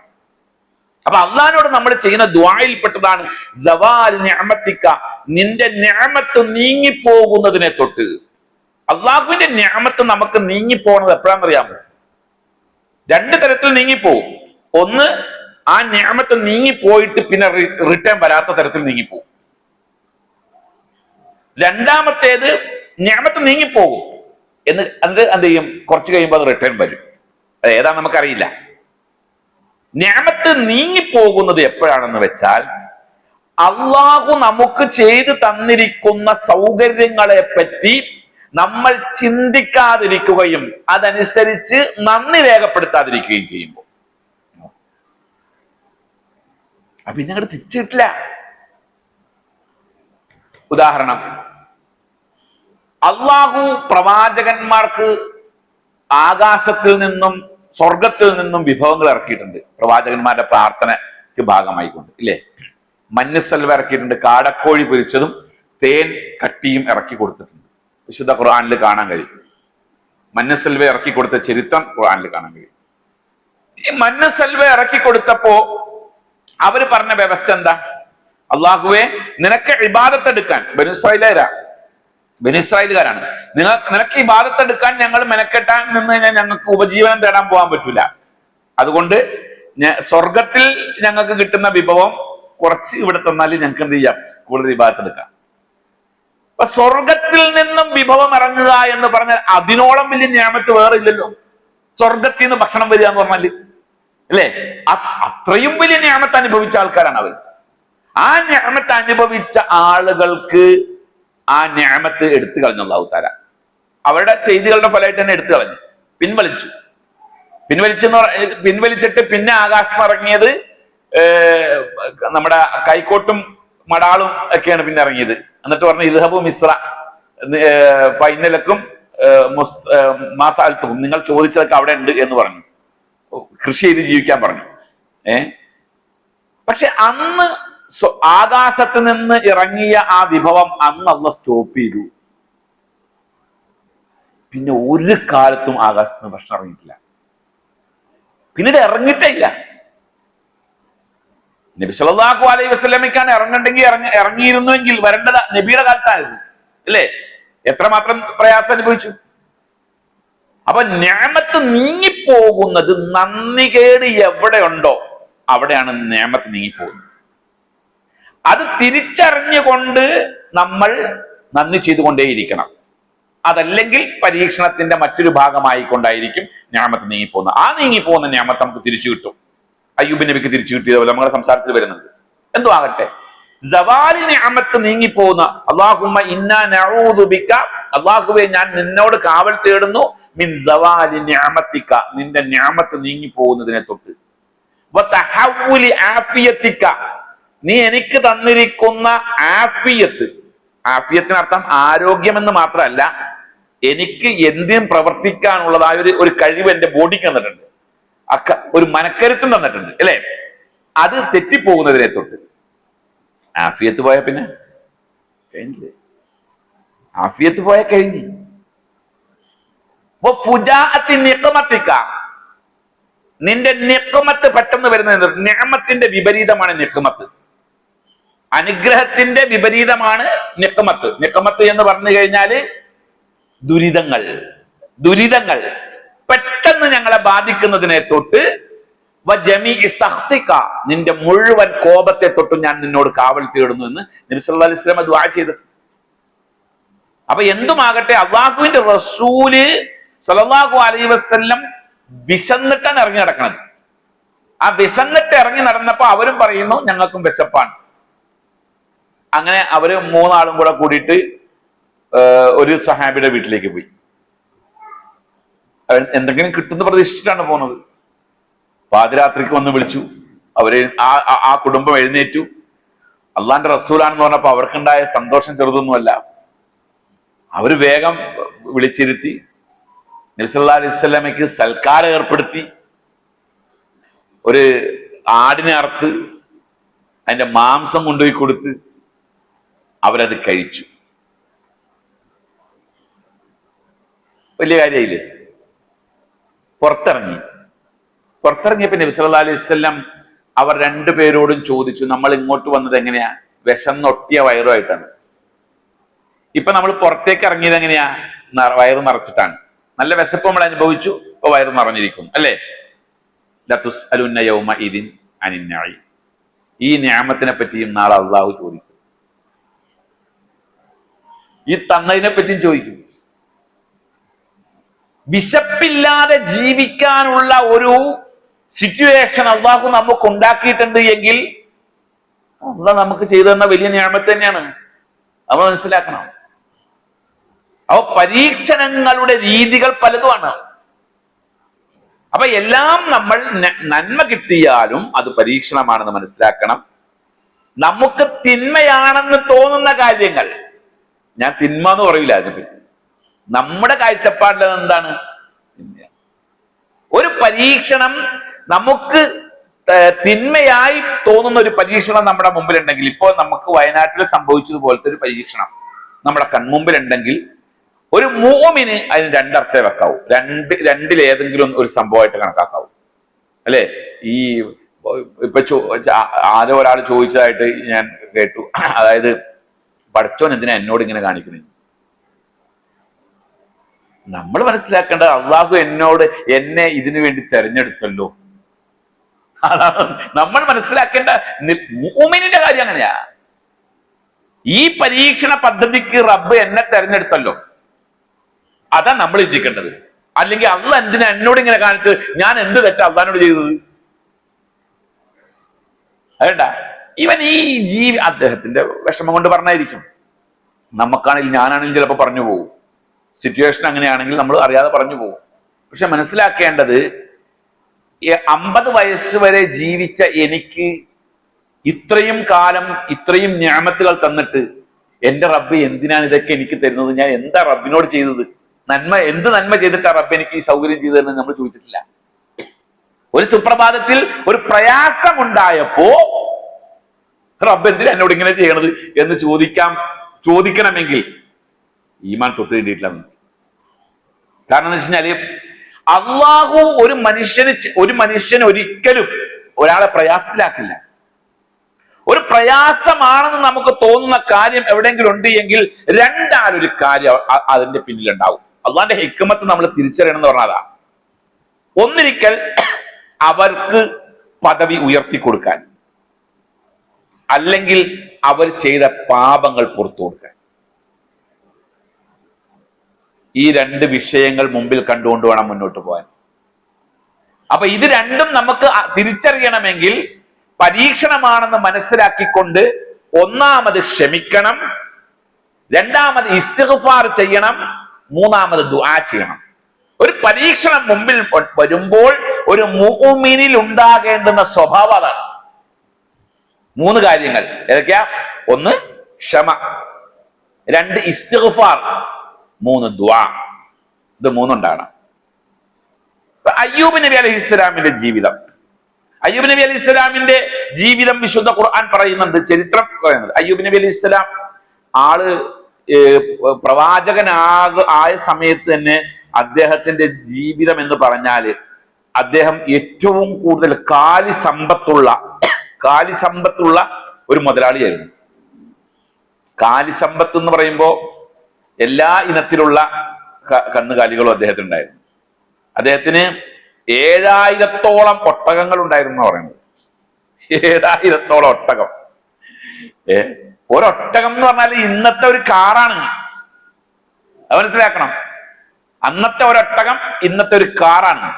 അപ്പൊ അള്ളാഹിനോട് നമ്മൾ ചെയ്യുന്ന ദുആയിൽപ്പെട്ടതാണ് സവാൽ നിഅമത്തിക, നിന്റെ നിഅമത്ത് നീങ്ങിപ്പോകുന്നതിനെ തൊട്ട്. അള്ളാഹുവിന്റെ നിഅമത്ത് നമുക്ക് നീങ്ങിപ്പോകുന്നത് എപ്പോഴാണെന്നറിയാമോ? 2 തരത്തിൽ നീങ്ങിപ്പോകും. ഒന്ന്, ആ നിഅമത്ത് നീങ്ങിപ്പോയിട്ട് പിന്നെ റിട്ടേൺ വരാത്ത തരത്തിൽ നീങ്ങിപ്പോകും. രണ്ടാമത്തേത്, നിഅമത്ത് നീങ്ങിപ്പോകും എന്ത് ചെയ്യും? കുറച്ച് കഴിയുമ്പോൾ അത് റിട്ടേൺ വരും. അത് ഏതാ നമുക്കറിയില്ല. നിഅമത്ത് നീങ്ങിപ്പോകുന്നത് എപ്പോഴാണെന്ന് വെച്ചാൽ, അള്ളാഹു നമുക്ക് ചെയ്തു തന്നിരിക്കുന്ന സൗകര്യങ്ങളെ പറ്റി നമ്മൾ ചിന്തിക്കാതിരിക്കുകയും അതനുസരിച്ച് നന്ദി രേഖപ്പെടുത്താതിരിക്കുകയും ചെയ്യുമ്പോൾ. അപ്പൊ പിന്നെ അങ്ങോട്ട് തിരിച്ചിട്ടില്ല. ഉദാഹരണം, അള്ളാഹു പ്രവാചകന്മാർക്ക് ആകാശത്തിൽ നിന്നും സ്വർഗത്തിൽ നിന്നും വിഭവങ്ങൾ ഇറക്കിയിട്ടുണ്ട്. പ്രവാചകന്മാരുടെ പ്രാർത്ഥനയ്ക്ക് ഭാഗമായിക്കൊണ്ട് ഇല്ലേ? മഞ്ഞസൽവ ഇറക്കിയിട്ടുണ്ട്. കാടക്കോഴി പൊരിച്ചതും തേൻ കട്ടിയും ഇറക്കി കൊടുത്തിട്ടുണ്ട്. വിശുദ്ധ ഖുർആനിൽ കാണാൻ കഴിയും. മഞ്ഞസൽവ ഇറക്കി കൊടുത്ത ചരിത്രം ഖുർആനിൽ കാണാൻ കഴിയും. ഈ മഞ്ഞസൽവ ഇറക്കി കൊടുത്തപ്പോ അവര് പറഞ്ഞ വ്യവസ്ഥ എന്താ? അള്ളാഹുവെ, നിനക്ക് ഇബാദത്ത് എടുക്കാൻ, ബനുഇസ്രായേലുകാരാണ്, നിനക്ക് ഇബാദത്ത് എടുക്കാൻ ഞങ്ങൾ മെനക്കെട്ടാൻ നിന്ന് കഴിഞ്ഞാൽ ഞങ്ങൾക്ക് ഉപജീവനം തേടാൻ പോകാൻ പറ്റൂല. അതുകൊണ്ട് സ്വർഗത്തിൽ ഞങ്ങൾക്ക് കിട്ടുന്ന വിഭവം കുറച്ച് ഇവിടെ തന്നാൽ ഞങ്ങൾക്ക് എന്ത് ചെയ്യാം? കൂടുതൽ ഇബാദത്ത് എടുക്കാം. അപ്പൊ സ്വർഗത്തിൽ നിന്നും വിഭവം ഇറങ്ങുക എന്ന് പറഞ്ഞാൽ അതിനോളം വലിയ നിഅമത്ത് വേറെ ഇല്ലല്ലോ. സ്വർഗത്തിൽ നിന്ന് ഭക്ഷണം വരിക എന്ന് പറഞ്ഞാല് അല്ലേ? അത്രയും വലിയ നിഅമത്ത് അനുഭവിച്ച ആൾക്കാരാണ് അവർ. ആ നിഅമത്ത് അനുഭവിച്ച ആളുകൾക്ക് ആ നിഅമത്ത് എടുത്തു കളഞ്ഞു അല്ലാഹു തആല. അവരുടെ ചെയ്തികളുടെ ഫലമായിട്ട് തന്നെ എടുത്തു കളഞ്ഞു, പിൻവലിച്ചിട്ട് പിന്നെ ആകാശത്ത് ഇറങ്ങിയത് നമ്മുടെ കൈക്കോട്ടും മടാളും ഒക്കെയാണ് പിന്നെ ഇറങ്ങിയത്. എന്നിട്ട് പറഞ്ഞു, ഇദ്ഹബു മിസ്ര ഫൈനലക്കും മാസാൽത്തും, നിങ്ങൾ ചോദിച്ചതൊക്കെ അവിടെ ഉണ്ട് എന്ന് പറഞ്ഞു. കൃഷി ചെയ്ത് ജീവിക്കാൻ പറഞ്ഞു. പക്ഷെ അന്ന് ആകാശത്ത് നിന്ന് ഇറങ്ങിയ ആ വിഭവം അന്ന് അള്ളാഹ് സ്റ്റോപ്പ് ചെയ്തു. പിന്നെ ഒരു കാലത്തും ആകാശത്ത് നിന്ന് ഭക്ഷണം ഇറങ്ങിയിട്ടില്ല. പിന്നീട് ഇറങ്ങിയിട്ടേ ഇല്ല. നബി സല്ലല്ലാഹു അലൈഹി വസല്ലമയ്ക്കാണ് ഇറങ്ങണ്ടെങ്കിൽ ഇറങ്ങിയിരുന്നുവെങ്കിൽ വരേണ്ടത് നബിയുടെ കാലത്തായിരുന്നു അല്ലേ? എത്രമാത്രം പ്രയാസം അനുഭവിച്ചു. അപ്പൊ നിഅമത്ത് നീങ്ങിപ്പോകുന്നത്, നന്ദികേട് എവിടെയുണ്ടോ അവിടെയാണ് നിഅമത്ത് നീങ്ങിപ്പോകുന്നത്. അത് തിരിച്ചറിഞ്ഞുകൊണ്ട് നമ്മൾ നന്ദി ചെയ്തുകൊണ്ടേയിരിക്കണം. അതല്ലെങ്കിൽ പരീക്ഷണത്തിന്റെ മറ്റൊരു ഭാഗമായിക്കൊണ്ടായിരിക്കും നിഅമത്ത് നീങ്ങിപ്പോകുന്നത്. ആ നീങ്ങിപ്പോകുന്ന നിഅമത്ത് നമുക്ക് തിരിച്ചു കിട്ടും. അയ്യൂബ് നബിക്ക് തിരിച്ചു കിട്ടിയതുപോലെ നമ്മുടെ സംസാരത്തിൽ വരുന്നുണ്ട്. എന്തോ ആകട്ടെ, സവാലി നിഅമത്ത് നീങ്ങിപ്പോകുന്ന അല്ലാഹുമ്മ ഇന്നാ നഊദു ബിക, അല്ലാഹുവേ ഞാൻ നിന്നോട് കാവൽ തേടുന്നു, മിൻ സവാലി നിഅമതിക, നിന്റെ നിഅമത്ത് നീങ്ങിപ്പോകുന്നതിനെ തൊട്ട്, വതഹവ്വുലി ആഫിയതിക, നീ എനിക്ക് തന്നിരിക്കുന്ന ആഫിയത്ത്, ആഫിയത്തിനർത്ഥം ആരോഗ്യമെന്ന് മാത്രമല്ല, എനിക്ക് എന്തിനും പ്രവർത്തിക്കാനുള്ളതായ ഒരു കഴിവ് എന്റെ ബോഡിക്ക് തന്നിട്ടുണ്ട്, ഒരു മനക്കരുത്തും തന്നിട്ടുണ്ട് അല്ലെ, അത് തെറ്റിപ്പോകുന്നതിനെ തൊട്ട്. ആഫിയത്ത് പോയ പിന്നെ കഴിഞ്ഞില്ലേ, ആഫിയത്ത് പോയ കഴിഞ്ഞു. നിന്റെ നിഖ്മത്ത് പെട്ടെന്ന് വരുന്നത്, നിഅമത്തിന്റെ വിപരീതമാണ് നിഖ്മത്ത്, അനുഗ്രഹത്തിന്റെ വിപരീതമാണ് നിഖ്മത്ത്. നിഖ്മത്ത് എന്ന് പറഞ്ഞു കഴിഞ്ഞാല് ദുരിതങ്ങൾ, ദുരിതങ്ങൾ പെട്ടെന്ന് ഞങ്ങളെ ബാധിക്കുന്നതിനെ തൊട്ട്, നിന്റെ മുഴുവൻ കോപത്തെ തൊട്ടും ഞാൻ നിന്നോട് കാവൽ തേടുന്നു എന്ന് നബി സല്ലല്ലാഹു അലൈഹി വസല്ലം ദുആ ചെയ്തത്. അപ്പൊ എന്തുമാകട്ടെ, അല്ലാഹുവിന്റെ റസൂല് സല്ലല്ലാഹു അലൈഹി വസല്ലം വിശന്നിട്ടാണ് ഇറങ്ങി നടക്കുന്നത്. ആ വിശന്നിട്ട് ഇറങ്ങി നടന്നപ്പോ അവരും പറയുന്നു ഞങ്ങൾക്കും വിശപ്പാണ്. അങ്ങനെ അവര് മൂന്നാളും കൂടെ കൂടിയിട്ട് ഒരു സഹാബിയുടെ വീട്ടിലേക്ക് പോയി. എന്തെങ്കിലും കിട്ടുന്ന പ്രതീക്ഷിച്ചിട്ടാണ് പോകുന്നത്. പാതിരാത്രിക്ക് വന്ന് വിളിച്ചു. അവര് ആ കുടുംബം എഴുന്നേറ്റു. അള്ളാന്റെ റസൂലാണെന്ന് പറഞ്ഞപ്പോ അവർക്കുണ്ടായ സന്തോഷം ചെറുതൊന്നുമല്ല. അവര് വേഗം വിളിച്ചിരുത്തി നബി സല്ലല്ലാഹു അലൈഹി വസല്ലമയ്ക്ക് സൽക്കാരം ഏർപ്പെടുത്തി. ഒരു ആടിനെ അറുത്ത് അതിന്റെ മാംസം കൊണ്ടുപോയി കൊടുത്ത് അവരത് കഴിച്ചു. വലിയ കാര്യമായില്ലേ. പുറത്തിറങ്ങിയപ്പോ നബി സല്ലല്ലാഹു അലൈഹി വസല്ലം അവർ രണ്ടുപേരോടും ചോദിച്ചു, നമ്മൾ ഇങ്ങോട്ട് വന്നത് എങ്ങനെയാ? വിശന്നൊട്ടിയ വയറുമായിട്ടാണ്. ഇപ്പൊ നമ്മൾ പുറത്തേക്ക് ഇറങ്ങിയത് എങ്ങനെയാ? വയറ് നിറച്ചിട്ടാണ്. നല്ല വിശപ്പ് നമ്മൾ അനുഭവിച്ചു, ഇപ്പൊ വയറ് നിറഞ്ഞിരിക്കുന്നു അല്ലേ. ലതുസ്അലുന്ന യൗമഇദിൻ അനിൻ നഈം, ഈ നിഅമത്തിനെ പറ്റിയും നാളെ അള്ളാഹു ചോദിക്കും, ഈ തന്നതിനെ പറ്റിയും ചോദിക്കും. വിശപ്പില്ലാതെ ജീവിക്കാനുള്ള ഒരു സിറ്റുവേഷൻ അള്ളാഹു നമുക്ക് ഉണ്ടാക്കിയിട്ടുണ്ട് എങ്കിൽ അള്ളാഹ് നമുക്ക് ചെയ്തു തന്ന വലിയ നിഅമത്ത് തന്നെയാണ്. നമ്മൾ മനസ്സിലാക്കണം. അപ്പൊ പരീക്ഷണങ്ങളുടെ രീതികൾ പലതുമാണ്. അപ്പൊ എല്ലാം നമ്മൾ നന്മ കിട്ടിയാലും അത് പരീക്ഷണമാണെന്ന് മനസ്സിലാക്കണം. നമുക്ക് തിന്മയാണെന്ന് തോന്നുന്ന കാര്യങ്ങൾ, ഞാൻ തിന്മ എന്ന് പറയില്ല അതിനെപ്പറ്റി, നമ്മുടെ കാഴ്ചപ്പാടിൽ എന്താണ് ഒരു പരീക്ഷണം, നമുക്ക് തിന്മയായി തോന്നുന്ന ഒരു പരീക്ഷണം നമ്മുടെ മുമ്പിലുണ്ടെങ്കിൽ, ഇപ്പോൾ നമുക്ക് വയനാട്ടിൽ സംഭവിച്ചതുപോലത്തെ ഒരു പരീക്ഷണം നമ്മുടെ കൺമുമ്പിലുണ്ടെങ്കിൽ, ഒരു മുഅ്മിന് അതിന് രണ്ടർത്ഥേ വെക്കാവൂ. രണ്ടിലേതെങ്കിലും ഒരു സംഭവമായിട്ട് കണക്കാക്കാവൂ അല്ലെ. ഈ ഇപ്പൊ ആരോ ഒരാൾ ചോദിച്ചതായിട്ട് ഞാൻ കേട്ടു, അതായത് പടച്ചോൻ എന്തിനാ എന്നോട് ഇങ്ങനെ കാണിക്കുന്നത്? നമ്മൾ മനസ്സിലാക്കേണ്ടത് അള്ളാഹു എന്നെ ഇതിനു വേണ്ടി തെരഞ്ഞെടുത്തല്ലോ. അതാണ് നമ്മൾ മനസ്സിലാക്കേണ്ട. മുഅ്മിനിന്റെ കാര്യം അങ്ങനെയാ. ഈ പരീക്ഷണ പദ്ധതിക്ക് റബ്ബ് എന്നെ തെരഞ്ഞെടുത്തല്ലോ, അതാ നമ്മൾ ചിന്തിക്കേണ്ടത്. അല്ലെങ്കിൽ അള്ളാഹ് എന്തിനാ എന്നോട് ഇങ്ങനെ കാണിച്ചത്? ഞാൻ എന്ത് തെറ്റാ അള്ളാഹിനോട് ചെയ്തത്? അതേട്ടാ, ഇവൻ ഈ അദ്ദേഹത്തിന്റെ വിഷമം കൊണ്ട് പറഞ്ഞായിരിക്കും. നമുക്കാണെങ്കിൽ, ഞാനാണെങ്കിൽ ചിലപ്പോൾ പറഞ്ഞു പോകും. സിറ്റുവേഷൻ അങ്ങനെയാണെങ്കിൽ നമ്മൾ അറിയാതെ പറഞ്ഞു പോകും. പക്ഷെ മനസ്സിലാക്കേണ്ടത്, 50 വയസ്സ് വരെ ജീവിച്ച എനിക്ക് ഇത്രയും കാലം ഇത്രയും നിഅമത്തുകൾ തന്നിട്ട് എന്റെ റബ്ബ് എന്തിനാണ് ഇതൊക്കെ എനിക്ക് തരുന്നത്? ഞാൻ എന്താ റബ്ബിനോട് ചെയ്തത്? എന്ത് നന്മ ചെയ്തിട്ടാ റബ്ബ് എനിക്ക് ഈ സൗകര്യം ചെയ്തതെന്ന് നമ്മൾ ചോദിച്ചിട്ടില്ല. ഒരു സുപ്രഭാതത്തിൽ ഒരു പ്രയാസമുണ്ടായപ്പോ റബ്ബ് എന്തിനാ എന്നോട് ഇങ്ങനെ ചെയ്യണത് എന്ന് ചോദിക്കണമെങ്കിൽ ഈമാൻ തൊട്ട് കിട്ടിയിട്ടില്ല. കാരണം എന്ന് വെച്ച് കഴിഞ്ഞാല് അള്ളാഹു ഒരു മനുഷ്യന് ഒരിക്കലും ഒരാളെ പ്രയാസത്തിലാക്കില്ല. ഒരു പ്രയാസമാണെന്ന് നമുക്ക് തോന്നുന്ന കാര്യം എവിടെയെങ്കിലും ഉണ്ട് എങ്കിൽ രണ്ടാലൊരു കാര്യം അതിന്റെ പിന്നിലുണ്ടാവും. അള്ളാന്റെ ഹിക്മത്ത് നമ്മൾ തിരിച്ചറിയണം എന്ന് പറഞ്ഞാൽ, ഒന്നിരിക്കൽ അവർക്ക് പദവി ഉയർത്തി കൊടുക്കാൻ, അല്ലെങ്കിൽ അവർ ചെയ്ത പാപങ്ങൾ പുറത്തു കൊടുക്കാൻ. ഈ രണ്ട് വിഷയങ്ങൾ മുമ്പിൽ കണ്ടുകൊണ്ട് വേണം മുന്നോട്ട് പോകാൻ. അപ്പൊ ഇത് രണ്ടും നമുക്ക് തിരിച്ചറിയണമെങ്കിൽ പരീക്ഷണമാണെന്ന് മനസ്സിലാക്കിക്കൊണ്ട് ഒന്നാമത് ക്ഷമിക്കണം, രണ്ടാമത് ഇസ്തിഗ്ഫാർ ചെയ്യണം, മൂന്നാമത് ദുആ ചെയ്യണം. ഒരു പരീക്ഷണം മുമ്പിൽ വരുമ്പോൾ ഒരു മുഅ്മിനിൽ ഉണ്ടാകേണ്ടുന്ന സ്വഭാവം അതാണ്. മൂന്ന് കാര്യങ്ങൾ ഏതൊക്കെയാ? ഒന്ന് ക്ഷമ, രണ്ട് ഇസ്തിഗ്ഫാർ, മൂന്ന് ദുആ. ഇത് മൂന്നുണ്ടാകണം. അയ്യൂബ് നബി അലൈഹിസ്സലാമിന്റെ ജീവിതം, അയ്യൂബ് നബി അലൈഹിസ്സലാമിന്റെ ജീവിതം വിശുദ്ധ ഖുർആൻ പറയുന്നുണ്ട്, ചരിത്രം പറയുന്നത്. അയ്യൂബ് നബി അലൈഹിസ്സലാം ആള് പ്രവാചകനായ സമയത്ത് തന്നെ അദ്ദേഹത്തിന്റെ ജീവിതം എന്ന് പറഞ്ഞാല് അദ്ദേഹം ഏറ്റവും കൂടുതൽ കാലി സമ്പത്തുള്ള ഒരു മുതലാളിയായിരുന്നു. കാലി സമ്പത്ത് എന്ന് പറയുമ്പോ എല്ലാ ഇനത്തിലുള്ള കന്നുകാലികളും അദ്ദേഹത്തിനുണ്ടായിരുന്നു. അദ്ദേഹത്തിന് 7000-ഓളം ഒട്ടകങ്ങൾ ഉണ്ടായിരുന്നു എന്ന് പറയുന്നത്. 7000-ഓളം ഒട്ടകം. ഒരൊട്ടകം എന്ന് പറഞ്ഞാൽ ഇന്നത്തെ ഒരു കാറാണ്. അത് മനസ്സിലാക്കണം. അന്നത്തെ ഒരൊട്ടകം ഇന്നത്തെ ഒരു കാറാണ്.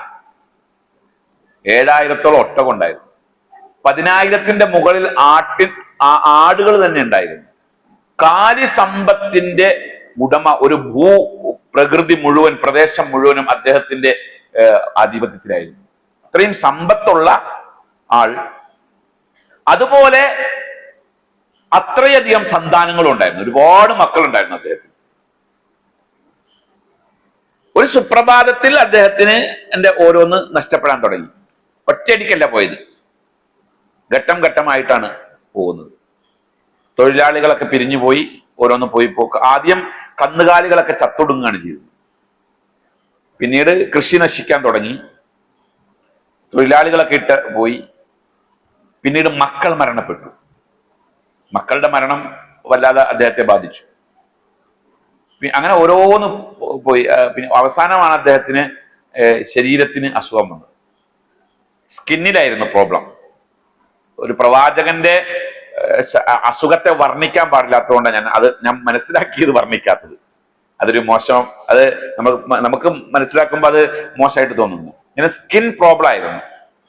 7000-ഓളം ഒട്ടകം ഉണ്ടായിരുന്നു. 10,000-ന്റെ മുകളിൽ ആടുകൾ തന്നെ ഉണ്ടായിരുന്നു. കാലി സമ്പത്തിന്റെ ഉടമ, ഒരു പ്രകൃതി മുഴുവൻ, പ്രദേശം മുഴുവനും അദ്ദേഹത്തിന്റെ ആധിപത്യത്തിലായിരുന്നു. അത്രയും സമ്പത്തുള്ള ആൾ. അതുപോലെ അത്രയധികം സന്താനങ്ങളും ഉണ്ടായിരുന്നു. ഒരുപാട് മക്കളുണ്ടായിരുന്നു അദ്ദേഹത്തിന്. ഒരു സുപ്രഭാതത്തിൽ അദ്ദേഹത്തിന് ഓരോന്ന് നഷ്ടപ്പെടാൻ തുടങ്ങി. ഒറ്റയടിക്കല്ല പോയത്, ഘട്ടം ഘട്ടമായിട്ടാണ് പോകുന്നത്. തൊഴിലാളികളൊക്കെ പിരിഞ്ഞുപോയി, ഓരോന്ന് പോക്ക്. ആദ്യം കന്നുകാലികളൊക്കെ ചത്തൊടുങ്ങുകയാണ് ചെയ്തത്. പിന്നീട് കൃഷി നശിക്കാൻ തുടങ്ങി, തൊഴിലാളികളൊക്കെ പോയി. പിന്നീട് മക്കൾ മരണപ്പെട്ടു. മക്കളുടെ മരണം വല്ലാതെ അദ്ദേഹത്തെ ബാധിച്ചു. അങ്ങനെ ഓരോന്ന് പോയി. പിന്നെ അവസാനമാണ് അദ്ദേഹത്തിന് ശരീരത്തിന് അസുഖം വന്നത്. സ്കിന്നിലായിരുന്നു പ്രോബ്ലം. ഒരു പ്രവാചകന്റെ അസുഖത്തെ വർണ്ണിക്കാൻ പാടില്ലാത്തതുകൊണ്ടാണ് ഞാൻ മനസ്സിലാക്കിയത് വർണ്ണിക്കാത്തത്. അതൊരു മോശം, അത് നമുക്ക് മനസ്സിലാക്കുമ്പോൾ അത് മോശമായിട്ട് തോന്നുന്നു. ഇങ്ങനെ സ്കിൻ പ്രോബ്ലം ആയിരുന്നു.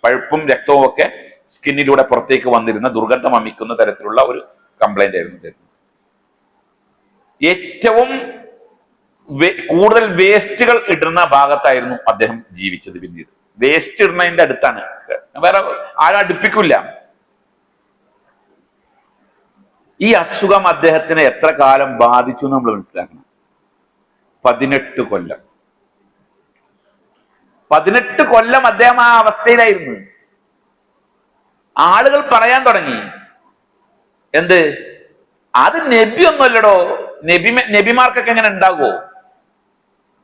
പഴുപ്പും രക്തവും ഒക്കെ സ്കിന്നിലൂടെ പുറത്തേക്ക് വന്നിരുന്ന ദുർഗന്ധം വമിക്കുന്ന തരത്തിലുള്ള ഒരു കംപ്ലൈന്റ് ആയിരുന്നു. ഏറ്റവും കൂടുതൽ വേസ്റ്റുകൾ ഇടുന്ന ഭാഗത്തായിരുന്നു അദ്ദേഹം ജീവിച്ചത്. പിന്നീട് വേസ്റ്റ് ഇടുന്നതിന്റെ അടുത്താണ്. വേറെ ആരും അടുപ്പിക്കില്ല. ഈ അസുഖം അദ്ദേഹത്തിന് എത്ര കാലം ബാധിച്ചു എന്ന് നമ്മൾ മനസ്സിലാക്കണം. 18 കൊല്ലം. 18 കൊല്ലം അദ്ദേഹം ആ അവസ്ഥയിലായിരുന്നു. ആളുകൾ പറയാൻ തുടങ്ങി, എന്ത്, അത് നബി ഒന്നുമല്ലടോ, നബിമാർക്കൊക്കെ എങ്ങനെ ഉണ്ടാകുമോ?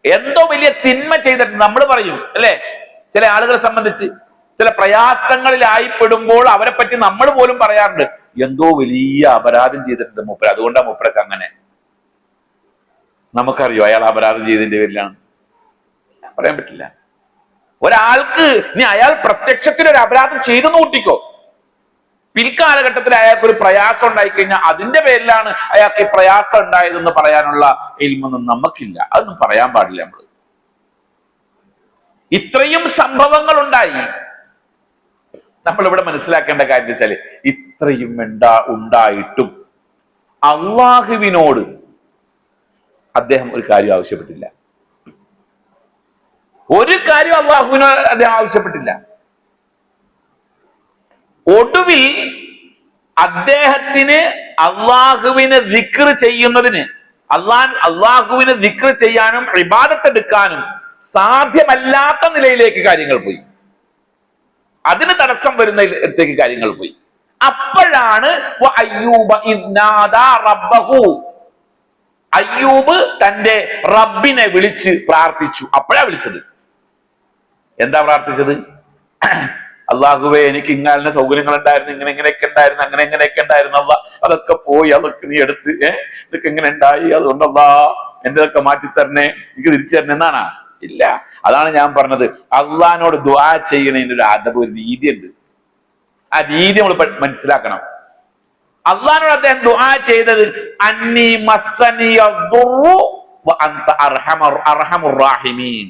എന്തോ വലിയ തിന്മ ചെയ്തിട്ട് നമ്മൾ പറയും അല്ലെ. ചില ആളുകളെ സംബന്ധിച്ച് ചില പ്രയാസങ്ങളിലായിപ്പെടുമ്പോൾ അവരെ പറ്റി നമ്മൾ പോലും പറയാറുണ്ട്, എന്തോ വലിയ അപരാധം ചെയ്തിട്ടുണ്ട് മൂപ്പര്, അതുകൊണ്ടാണ് മൂപ്പരൊക്കെ അങ്ങനെ. നമുക്കറിയോ അയാൾ അപരാധം ചെയ്തതിന്റെ പേരിലാണ്? പറയാൻ പറ്റില്ല. ഒരാൾക്ക് ഇനി അയാൾ പ്രത്യക്ഷത്തിൽ ഒരു അപരാധം ചെയ്തു കൂട്ടിക്കോ, പിൽക്കാലഘട്ടത്തിൽ അയാൾക്ക് ഒരു പ്രയാസം ഉണ്ടായിക്കഴിഞ്ഞാൽ അതിന്റെ പേരിലാണ് അയാൾക്ക് ഈ പ്രയാസം ഉണ്ടായതെന്ന് പറയാനുള്ള ഇൽമൊന്നും നമുക്കില്ല. അതൊന്നും പറയാൻ പാടില്ല. നമ്മൾ ഇത്രയും സംഭവങ്ങൾ ഉണ്ടായി. നമ്മളിവിടെ മനസ്സിലാക്കേണ്ട കാര്യം വെച്ചാല്, ഇത്രയും ഉണ്ടായിട്ടും അള്ളാഹുവിനോട് അദ്ദേഹം ഒരു കാര്യം ആവശ്യപ്പെട്ടില്ല. ഒരു കാര്യം അള്ളാഹുവിനോട് അദ്ദേഹം ആവശ്യപ്പെട്ടില്ല. ഒടുവിൽ അദ്ദേഹത്തിന് അള്ളാഹുവിനെ ദിക്ർ ചെയ്യുന്നതിന്, അള്ളാഹുവിനെ ദിക്ർ ചെയ്യാനും ഇബാദത്ത് എടുക്കാനും സാധ്യമല്ലാത്ത നിലയിലേക്ക് കാര്യങ്ങൾ പോയി. അതിന് തടസ്സം വരുന്നിടത്തേക്ക് കാര്യങ്ങൾ പോയി. അപ്പോഴാണ് അയ്യൂബ് തന്റെ റബ്ബിനെ വിളിച്ച് പ്രാർത്ഥിച്ചു. അപ്പോഴാ വിളിച്ചത്. എന്താ പ്രാർത്ഥിച്ചത്? അള്ളാഹുവേ, എനിക്ക് ഇങ്ങനെ സൗകര്യങ്ങൾ ഉണ്ടായിരുന്നു, ഇങ്ങനെയൊക്കെ ഉണ്ടായിരുന്നു, അങ്ങനെയൊക്കെ ഉണ്ടായിരുന്നു. അതൊക്കെ പോയി, അതൊക്കെ നീ എടുത്ത് ഇതൊക്കെ ഇങ്ങനെ ഉണ്ടായി, അതുകൊണ്ടല്ലാ എന്റെതൊക്കെ മാറ്റിത്തരണേ, എനിക്ക് തിരിച്ചു തരണേ എന്നാണ്. ഇല്ല. അതാണ് ഞാൻ പറഞ്ഞത്, അള്ളാഹിനോട് ദുആ ചെയ്യണതിന്റെ ഒരു ആദബ്, ഒരു രീതിയുണ്ട്. ആ രീതി നമ്മൾ മനസ്സിലാക്കണം. അള്ളാഹിനോട് അദ്ദേഹം ദുആ ചെയ്തത് അന്നി മസ്സനിയ ദുർറു വഅൻത അർഹമുർ റാഹിമീൻ.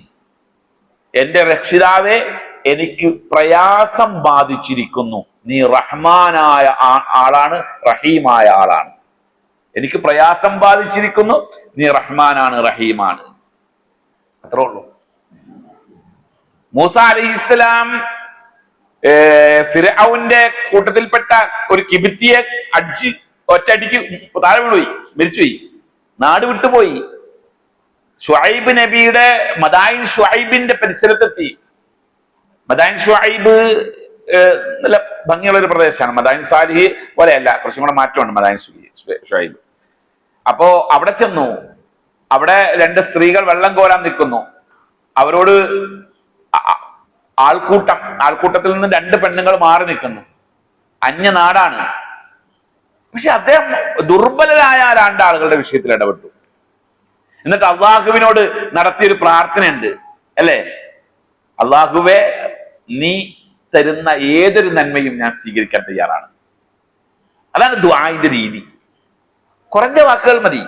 എന്റെ രക്ഷിതാവേ, എനിക്ക് പ്രയാസം ബാധിച്ചിരിക്കുന്നു. നീ റഹ്മാനായ ആളാണ്, റഹീമായ ആളാണ്. എനിക്ക് പ്രയാസം ബാധിച്ചിരിക്കുന്നു, നീ റഹ്മാനാണ്, റഹീമാണ്. അത്രേ ഉള്ളൂ. മൂസ അലൈഹിസ്സലാം ഫിർഔന്റെ കൂട്ടത്തിൽപ്പെട്ട ഒരു കിബിത്തിയെ അടിച്ച് ഒറ്റയടിക്ക് താഴെ വീണുപോയി, മരിച്ചുപോയി, നാട് വിട്ടുപോയി. ഷുഐബ് നബിയുടെ മദായിൻ ഷുഐബിന്റെ പരിസരത്തെത്തി. മദായിൻ ഷുഐബ് നല്ല ഭംഗിയുള്ള ഒരു പ്രദേശമാണ്. മദായിൻ സാലിഹ് പോലെയല്ല, കുറച്ചും കൂടെ മാറ്റമുണ്ട് മദായിൻ ഷുഐബ്. അപ്പോ അവിടെ ചെന്നു. അവിടെ രണ്ട് സ്ത്രീകൾ വെള്ളം കോരാൻ നിൽക്കുന്നു. അവരോട് ആൾക്കൂട്ടത്തിൽ നിന്ന് രണ്ട് പെണ്ണുങ്ങൾ മാറി നിൽക്കുന്നു. അന്യ നാടാണ്. പക്ഷെ അദ്ദേഹം ദുർബലരായ രണ്ടാളുകളുടെ വിഷയത്തിൽ ഇടപെട്ടു. എന്നിട്ട് അള്ളാഹുവിനോട് നടത്തിയൊരു പ്രാർത്ഥനയുണ്ട്, അല്ലേ? അള്ളാഹുവെ, നീ തരുന്ന ഏതൊരു നന്മയും ഞാൻ സ്വീകരിക്കാൻ തയ്യാറാണ്. അതാണ് ദുആഇന്റെ രീതി. കുറഞ്ഞ വാക്കുകൾ മതി,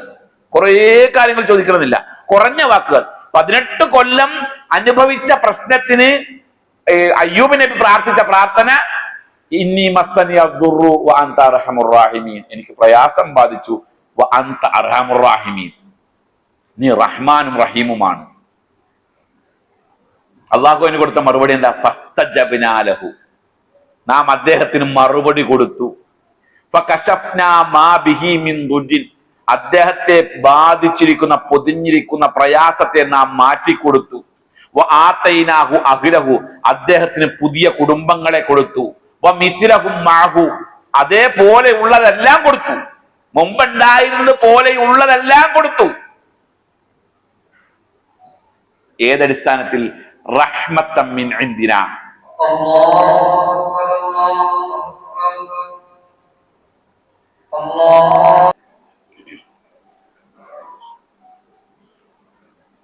കുറേ കാര്യങ്ങൾ ചോദിക്കണമെന്നില്ല. കുറഞ്ഞ വാക്കുകൾ. 18 കൊല്ലം അനുഭവിച്ച പ്രശ്നത്തിന് അയ്യൂബ് നബി പ്രാർത്ഥിച്ച പ്രാർത്ഥന, ഇന്നി മസ്സനി അദ്ദുറു വഅൻത അർഹമുർ റാഹിമീൻ. എനിക്ക് പ്രയാസം ബാധിച്ചു, വഅൻത അർഹമുർ റാഹിമീൻ, നീ റഹ്മാനും റഹീമുമാണ്. അള്ളാഹുവിന് കൊടുത്ത മറുപടി എന്താ? ഫസ്തജബ്നാ ലഹു, നാം അദ്ദേഹത്തിന് മറുപടി കൊടുത്തു. ഫകശഫ്നാ മാ ബിഹി മിൻ ദുർജിൻ, അദ്ദേഹത്തെ ബാധിച്ചിരിക്കുന്ന പൊതിഞ്ഞിരിക്കുന്ന പ്രയാസത്തെ നാം മാറ്റിക്കൊടുത്തു. വആതൈനാഹു അഹ്ലഹു, അദ്ദേഹത്തിന് പുതിയ കുടുംബങ്ങളെ കൊടുത്തു. വമിസ്ലഹും മഅഹു, അതേപോലെ ഉള്ളതെല്ലാം കൊടുത്തു. മുമ്പുണ്ടായിരുന്നത് പോലെയുള്ളതെല്ലാം കൊടുത്തു. ഏതടിസ്ഥാനത്തിൽ? റഹ്മത്തൻ മിൻ ഇൻദിനാ.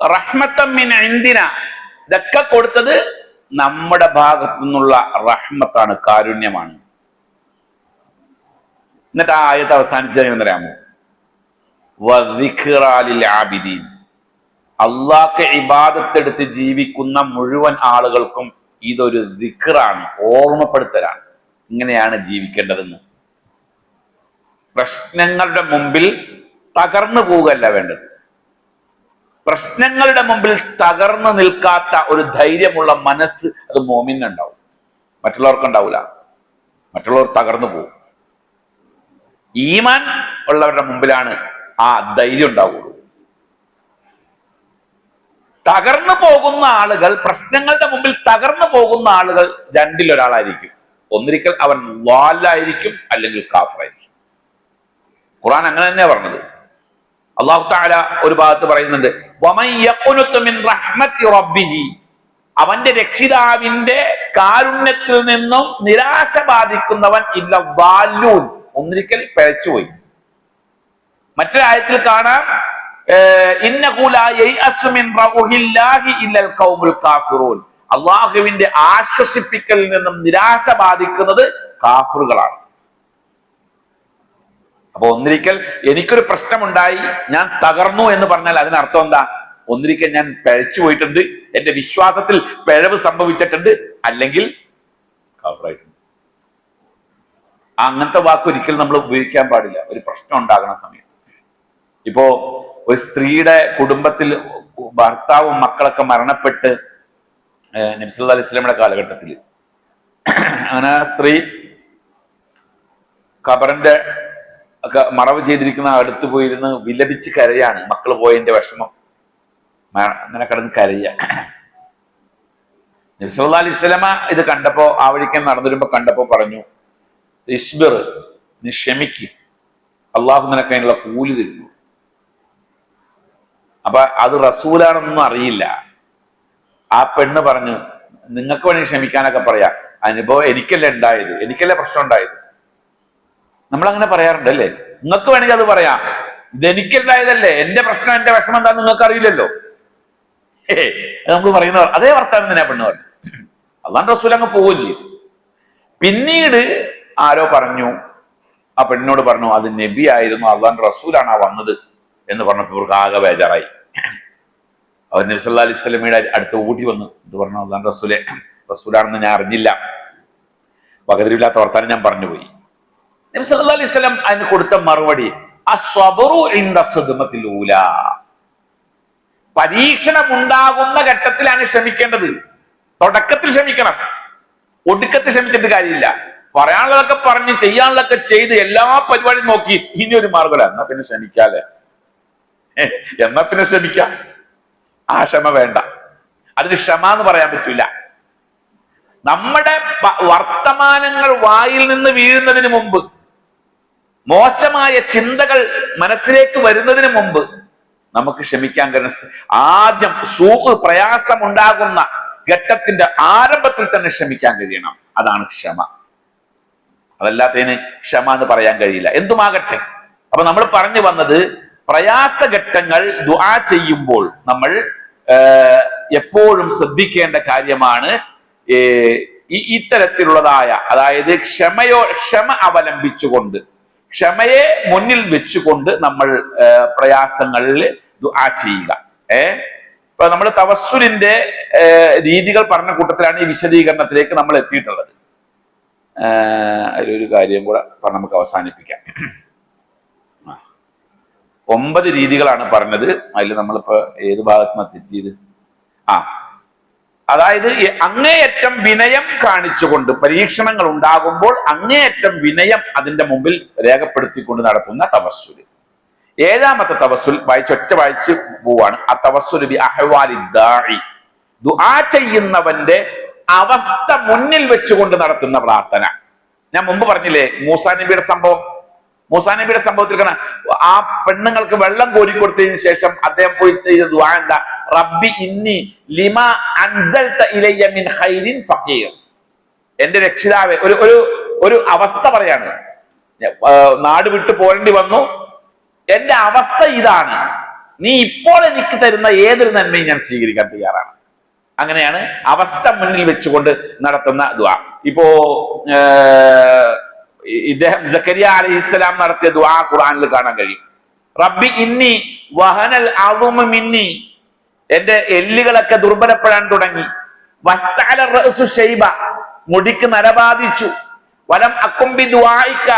റഹ്മത്തൻ മിൻ ഇൻദിനാ, ഇതൊക്കെ കൊടുത്തത് നമ്മുടെ ഭാഗത്തു നിന്നുള്ള റഹ്മത്താണ്, കാരുണ്യമാണ്. എന്നിട്ട് ആ ആയത്ത് അവസാനിച്ചറിയാമോ? വദിക്റാ ലിൽ ആബിദീൻ, അള്ളാഹ്ക്ക് ഇബാദത്തെടുത്ത് ജീവിക്കുന്ന മുഴുവൻ ആളുകൾക്കും ഇതൊരു ദിക്റാണ്, ഓർമ്മപ്പെടുത്തലാണ്. ഇങ്ങനെയാണ് ജീവിക്കേണ്ടതെന്ന്. പ്രശ്നങ്ങളുടെ മുമ്പിൽ തകർന്നു പോവുകയല്ല വേണ്ടത്. പ്രശ്നങ്ങളുടെ മുമ്പിൽ തകർന്നു നിൽക്കാത്ത ഒരു ധൈര്യമുള്ള മനസ്സ് അത് മോമിനുണ്ടാവും, മറ്റുള്ളവർക്ക് ഉണ്ടാവില്ല. മറ്റുള്ളവർ തകർന്നു പോകും. ഈമാൻ ഉള്ളവരുടെ മുമ്പിലാണ് ആ ധൈര്യം ഉണ്ടാവുള്ളൂ. തകർന്നു പോകുന്ന ആളുകൾ, പ്രശ്നങ്ങളുടെ മുമ്പിൽ തകർന്നു പോകുന്ന ആളുകൾ രണ്ടിലൊരാളായിരിക്കും. ഒന്നിരിക്കൽ അവൻ ളാലായിരിക്കും, അല്ലെങ്കിൽ കാഫിറായിരിക്കും. ഖുർആൻ അങ്ങനെ തന്നെയാ പറഞ്ഞത്. അല്ലാഹു തആല ഒരു ഭാഗത്ത് പറയുന്നുണ്ട്, വമൻ യഖ്നുതു മിൻ റഹ്മത്തി റബ്ബിഹി, അവന്റെ രക്ഷിതാവിന്റെ കാരുണ്യത്തിൽ നിന്നും നിരാശ ബാധിക്കുന്നവൻ ഇല്ല ളാലൂൻ, ഒന്നിരിക്കൽ പിഴച്ചുപോയി. മറ്റൊരു ആയത്തിൽ കാണാം, ഇന്നഹു ലാ യയഅസു മിൻ റൗഹില്ലാഹി ഇല്ലൽ ഖൗമുൽ കാഫിറൂൻ, അല്ലാഹുവിന്റെ ആശ്വസിപ്പിക്കലിൽ നിന്നും നിരാശ ബാധിക്കുന്നത് കാഫിറുകളാണ്. അപ്പൊ ഒന്നിരിക്കൽ എനിക്കൊരു പ്രശ്നമുണ്ടായി, ഞാൻ തകർന്നു എന്ന് പറഞ്ഞാൽ അതിനർത്ഥം എന്താ? ഒന്നിരിക്കൽ ഞാൻ പിഴച്ചു പോയിട്ടുണ്ട്, എന്റെ വിശ്വാസത്തിൽ പിഴവ് സംഭവിച്ചിട്ടുണ്ട്, അല്ലെങ്കിൽ കാഫിറായിട്ടുണ്ട്. അങ്ങനത്തെ വാക്ക് ഒരിക്കലും നമ്മൾ ഉപയോഗിക്കാൻ പാടില്ല ഒരു പ്രശ്നം ഉണ്ടാകുന്ന സമയത്ത്. ഇപ്പോ ഒരു സ്ത്രീയുടെ കുടുംബത്തിൽ ഭർത്താവും മക്കളൊക്കെ മരണപ്പെട്ട് നബി സല്ലല്ലാഹു അലൈഹി വസല്ലമയുടെ കാലഘട്ടത്തിൽ അങ്ങനെ സ്ത്രീ ഖബറിന്റെ ഒക്കെ മറവ് ചെയ്തിരിക്കുന്ന അടുത്ത് പോയിരുന്ന് വിലപിച്ച് കരയാണ്. മക്കള് പോയതിന്റെ വിഷമം അങ്ങനെ കിടന്ന് കരയ. നബി സല്ലല്ലാഹു അലൈഹി വസല്ലമ ഇത് കണ്ടപ്പോ, ആ വഴിക്ക് നടന്നു വരുമ്പോ കണ്ടപ്പോ പറഞ്ഞു, ഇസ്ബിർ, നീ ക്ഷമിക്ക്, അള്ളാഹു നിനക്ക് അതിനുള്ള കൂലി തരുന്നു. അപ്പൊ അത് റസൂലാണെന്നൊന്നും അറിയില്ല. ആ പെണ്ണ് പറഞ്ഞു, നിങ്ങൾക്ക് വേണമെങ്കിൽ ക്ഷമിക്കാനൊക്കെ പറയാം, അനുഭവം എനിക്കല്ലേ ഉണ്ടായത്, എനിക്കല്ലേ പ്രശ്നം ഉണ്ടായത്. നമ്മളങ്ങനെ പറയാറുണ്ട് അല്ലേ? നിങ്ങൾക്ക് വേണമെങ്കിൽ അത് പറയാം, ഇതെനിക്കുണ്ടായതല്ലേ, എന്റെ പ്രശ്നം, എന്റെ വിഷമം എന്താന്ന് നിങ്ങൾക്ക് അറിയില്ലല്ലോ. നമ്മൾ പറയുന്നവർ അതേ വർത്താനം തന്നെ പെണ്ണ് പറഞ്ഞു. അള്ളാഹുവിന്റെ റസൂൽ അങ്ങ് പോവുകയും ചെയ്യും. പിന്നീട് ആരോ പറഞ്ഞു, ആ പെണ്ണിനോട് പറഞ്ഞു, അത് നബി ആയിരുന്നു, അള്ളാഹുവിന്റെ റസൂലാണ് ആ വന്നത് എന്ന് പറഞ്ഞപ്പോൾ ഇവർക്ക് ആകെ ബേജാറായി. അവർ നബി സല്ലല്ലാഹു അലൈഹി വസല്ലമയുടെ അടുത്ത് ഓടി വന്നു. ഇത് പറഞ്ഞു, അല്ലാഹു റസൂലെ, റസൂലാണെന്ന് ഞാൻ അറിഞ്ഞില്ല, പകരമില്ലാത്ത വർത്താനം ഞാൻ പറഞ്ഞുപോയി. നബി സല്ലല്ലാഹു അലൈഹി വസല്ലം അതിന് കൊടുത്ത മറുപടി അസ്സബ്റു ഇൻദ സദ്മത്തിൽ ഊലാ, പരീക്ഷണം ഉണ്ടാകുന്ന ഘട്ടത്തിലാണ് ക്ഷമിക്കേണ്ടത്. തുടക്കത്തിൽ ക്ഷമിക്കണം, ഒടുക്കത്തിൽ ക്ഷമിച്ചിട്ട് കാര്യമില്ല. പറയാനുള്ളതൊക്കെ പറഞ്ഞ് ചെയ്യാനുള്ളതൊക്കെ ചെയ്ത് എല്ലാ പരിപാടിയും നോക്കി ഇനി ഒരു മാർഗം എന്നാ പിന്നെ ക്ഷമിക്കാല്ലേ, എന്നാ പിന്നെ ക്ഷമിക്കാം. ആ ക്ഷമ വേണ്ട, അതിന് ക്ഷമ എന്ന് പറയാൻ പറ്റില്ല. നമ്മുടെ വർത്തമാനങ്ങൾ വായിൽ നിന്ന് വീഴുന്നതിന് മുമ്പ്, മോശമായ ചിന്തകൾ മനസ്സിലേക്ക് വരുന്നതിന് മുമ്പ് നമുക്ക് ക്ഷമിക്കാൻ കഴിയുന്ന ആദ്യം പ്രയാസമുണ്ടാകുന്ന ഘട്ടത്തിന്റെ ആരംഭത്തിൽ തന്നെ ക്ഷമിക്കാൻ കഴിയണം. അതാണ് ക്ഷമ. അതല്ലാത്തതിന് ക്ഷമ എന്ന് പറയാൻ കഴിയില്ല. എന്തുമാകട്ടെ, അപ്പൊ നമ്മൾ പറഞ്ഞു വന്നത്, പ്രയാസഘട്ടങ്ങൾ ദുആ ചെയ്യുമ്പോൾ നമ്മൾ എപ്പോഴും ശ്രദ്ധിക്കേണ്ട കാര്യമാണ് ഇത്തരത്തിലുള്ളതായ, അതായത് ക്ഷമ അവലംബിച്ചുകൊണ്ട്, ക്ഷമയെ മുന്നിൽ വെച്ചുകൊണ്ട് നമ്മൾ പ്രയാസങ്ങളിൽ ദുആ ചെയ്യുക. ഇപ്പൊ നമ്മൾ തവസ്സുലിന്റെ രീതികൾ പറഞ്ഞ കൂട്ടത്തിലാണ് ഈ വിശദീകരണത്തിലേക്ക് നമ്മൾ എത്തിയിട്ടുള്ളത്. അതിലൊരു കാര്യം കൂടെ നമുക്ക് അവസാനിപ്പിക്കാം. 9 രീതികളാണ് പറഞ്ഞത്. അതിൽ നമ്മളിപ്പോ ഏത് ഭാഗത്തുനിന്ന് തെറ്റിയത്? അതായത് അങ്ങേയറ്റം വിനയം കാണിച്ചുകൊണ്ട്, പരീക്ഷണങ്ങൾ ഉണ്ടാകുമ്പോൾ അങ്ങേയറ്റം വിനയം അതിന്റെ മുമ്പിൽ രേഖപ്പെടുത്തിക്കൊണ്ട് നടത്തുന്ന തവസ്സുല്. 7ാമത്തെ തവസ്സുൽ വായിച്ചൊറ്റ വായിച്ച് പോവാണ്. ആ തവസ്സുൽ ബി അഹ്വാലി ദാഇ, ദുആ ചെയ്യുന്നവന്റെ അവസ്ഥ മുന്നിൽ വെച്ചുകൊണ്ട് നടത്തുന്ന പ്രാർത്ഥന. ഞാൻ മുമ്പ് പറഞ്ഞില്ലേ മൂസാ നബിയുടെ സംഭവം. മൂസാ നബിയുടെ സംഭവത്തിൽ ആ പെണ്ണുങ്ങൾക്ക് വെള്ളം കോരിക്കൊടുത്തതിന് ശേഷം അദ്ദേഹം പോയി ചെയ്ത ദുആ എന്താ? റബ്ബി ഇന്നി ലിമാ അൻസൽത ഇലയ്യ മിൻ ഖൈരിൻ ഫഖീർ. എന്റെ രക്ഷിതാവേ, ഒരു അവസ്ഥ പറയാണ്, നാട് വിട്ടു പോരേണ്ടി വന്നു, എന്റെ അവസ്ഥ ഇതാണ്, നീ ഇപ്പോൾ എനിക്ക് തരുന്ന ഏതൊരു നന്മയും ഞാൻ സ്വീകരിക്കാൻ തയ്യാറാണ്. അങ്ങനെയാണ് അവസ്ഥ മുന്നിൽ വെച്ചുകൊണ്ട് നടത്തുന്ന ദുആ. ഇപ്പോ ഇദ്ദേഹം സക്കരിയ അലൈഹിസ്സലാം നടത്തിയ ദുആ ഖുർആനിൽ കാണാൻ കഴിയും. റബ്ബി ഇന്നി വഹനൽ അദുമു മിന്നി, എന്റെ എല്ലുകളൊക്കെ ദുർബലപ്പെടാൻ തുടങ്ങി. വസ്തഅല റഅസു ശൈബ, മുടിക്ക് നരബാധിച്ചു. വലം അകും ബി ദുആഇക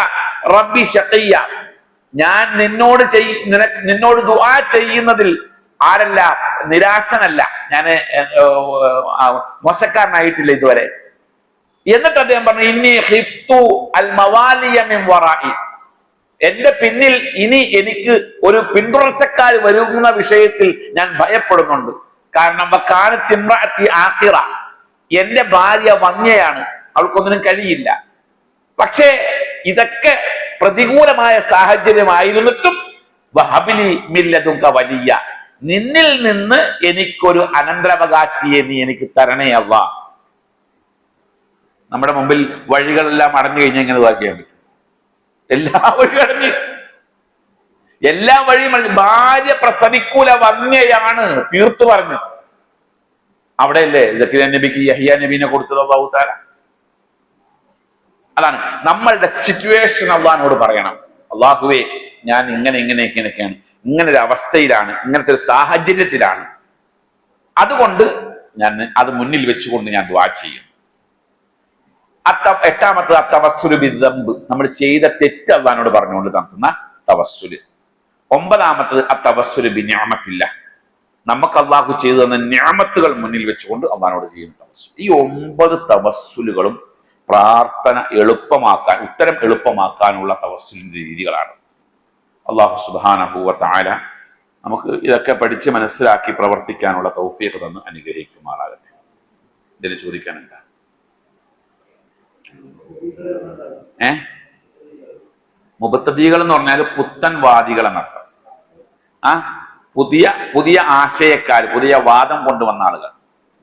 റബ്ബി ശഖിയ, ഞാൻ നിന്നോട് ദുആ ചെയ്യുന്നതിൽ ആരല്ല, നിരാശനല്ല, ഞാൻ മോശക്കാരനായിട്ടില്ല ഇതുവരെ. എന്നിട്ട് അദ്ദേഹം പറഞ്ഞു ഇന്നി ഖിഫ്തു അൽ മവാലിയ മിൻ വറാഇ, എന്റെ പിന്നിൽ ഇനി എനിക്ക് ഒരു പിന്തുടർച്ചക്കാർ വരുന്ന വിഷയത്തിൽ ഞാൻ ഭയപ്പെടുന്നുണ്ട്. കാരണം വകാനത്ത് ഇംറഅതി ആഖിറ, എന്റെ ഭാര്യ വന്യയാണ്, അവൾക്കൊന്നിനും കഴിയില്ല. പക്ഷേ ഇതൊക്കെ പ്രതികൂലമായ സാഹചര്യമായിരുന്നിട്ടും വഹബിലി മിൻ ലദുൻക വലിയ, നിന്നിൽ നിന്ന് എനിക്കൊരു അനന്തരാവകാശിയെ നീ എനിക്ക് തരണേ അല്ലാഹ്. നമ്മുടെ മുമ്പിൽ വഴികളെല്ലാം അടഞ്ഞു കഴിഞ്ഞാൽ ഇങ്ങനെ ദുആ ചെയ്യാൻ പറ്റും? എല്ലാ വഴിയും അടഞ്ഞ്, എല്ലാ വഴിയും അടഞ്ഞ്. ഭാര്യ പ്രസവിക്കൂല, വന്യയാണ്, തീർത്തു പറഞ്ഞു. അവിടെയല്ലേ സക്കരിയ നബിക്ക് യഹ്യ നബീനെ കൊടുത്തത് അല്ലാഹു തആല. അതാണ് നമ്മളുടെ സിറ്റുവേഷൻ അള്ളാഹിനോട് പറയണം, അള്ളാഹുവേ ഞാൻ ഇങ്ങനെയൊക്കെയാണ്, ഇങ്ങനൊരു അവസ്ഥയിലാണ്, ഇങ്ങനത്തെ ഒരു സാഹചര്യത്തിലാണ്, അതുകൊണ്ട് ഞാൻ അത് മുന്നിൽ വെച്ചുകൊണ്ട് ഞാൻ ദുആ ചെയ്യും. 8ാമത്തത് അത്തവസ്സുലു ബിദ്ദംബ്, നമ്മൾ ചെയ്ത തെറ്റ് അള്ളാഹിനോട് പറഞ്ഞുകൊണ്ട് നടത്തുന്ന തവസ്സുല്. 9ാമത്തത് അത്തവസ്സുലു ബിനിഅമത്തില്ല, നമുക്ക് അള്ളാഹു ചെയ്തു തന്ന നിഅമത്തുകൾ മുന്നിൽ വെച്ചുകൊണ്ട് അള്ളാഹിനോട് ചെയ്യുന്ന തവസ്സുൽ. ഈ 9 തവസ്സുലുകളും പ്രാർത്ഥന എളുപ്പമാക്കാൻ, ഉത്തരം എളുപ്പമാക്കാനുള്ള തവസ്സുലിന്റെ രീതികളാണ്. അള്ളാഹു സുബ്ഹാനഹു വ തആല നമുക്ക് ഇതൊക്കെ പഠിച്ച് മനസ്സിലാക്കി പ്രവർത്തിക്കാനുള്ള തൗഫീഖ് തന്ന് അനുഗ്രഹിക്കുമാറാകട്ടെ. ഇതിൽ ചോദിക്കാനുണ്ട്? മുബത്തദീകൾ എന്ന് പറഞ്ഞാൽ പുത്തൻവാദികൾ എന്നർത്ഥം. പുതിയ ആശയക്കാർ, പുതിയ വാദം കൊണ്ടുവന്ന ആളുകൾ.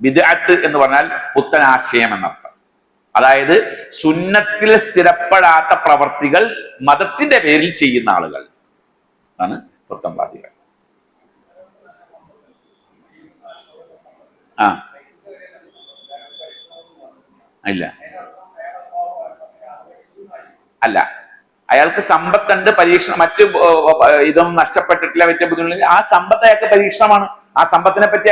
ബിദ്അത്ത് എന്ന് പറഞ്ഞാൽ പുത്തൻ ആശയം എന്നർത്ഥം. അതായത് സുന്നത്തിൽ സ്ഥിരപ്പെടാത്ത പ്രവർത്തികൾ മതത്തിന്റെ പേരിൽ ചെയ്യുന്ന ആളുകൾ ആണ് പുത്തൻവാദികൾ. ഇല്ല, അല്ല, അയാൾക്ക് സമ്പത്തുണ്ട്, പരീക്ഷണം, മറ്റ് ഇതൊന്നും നഷ്ടപ്പെട്ടിട്ടില്ല, മറ്റു ബുദ്ധിമുട്ടില്ല, ആ സമ്പത്ത് അയാൾക്ക് പരീക്ഷണമാണ്. ആ സമ്പത്തിനെ പറ്റി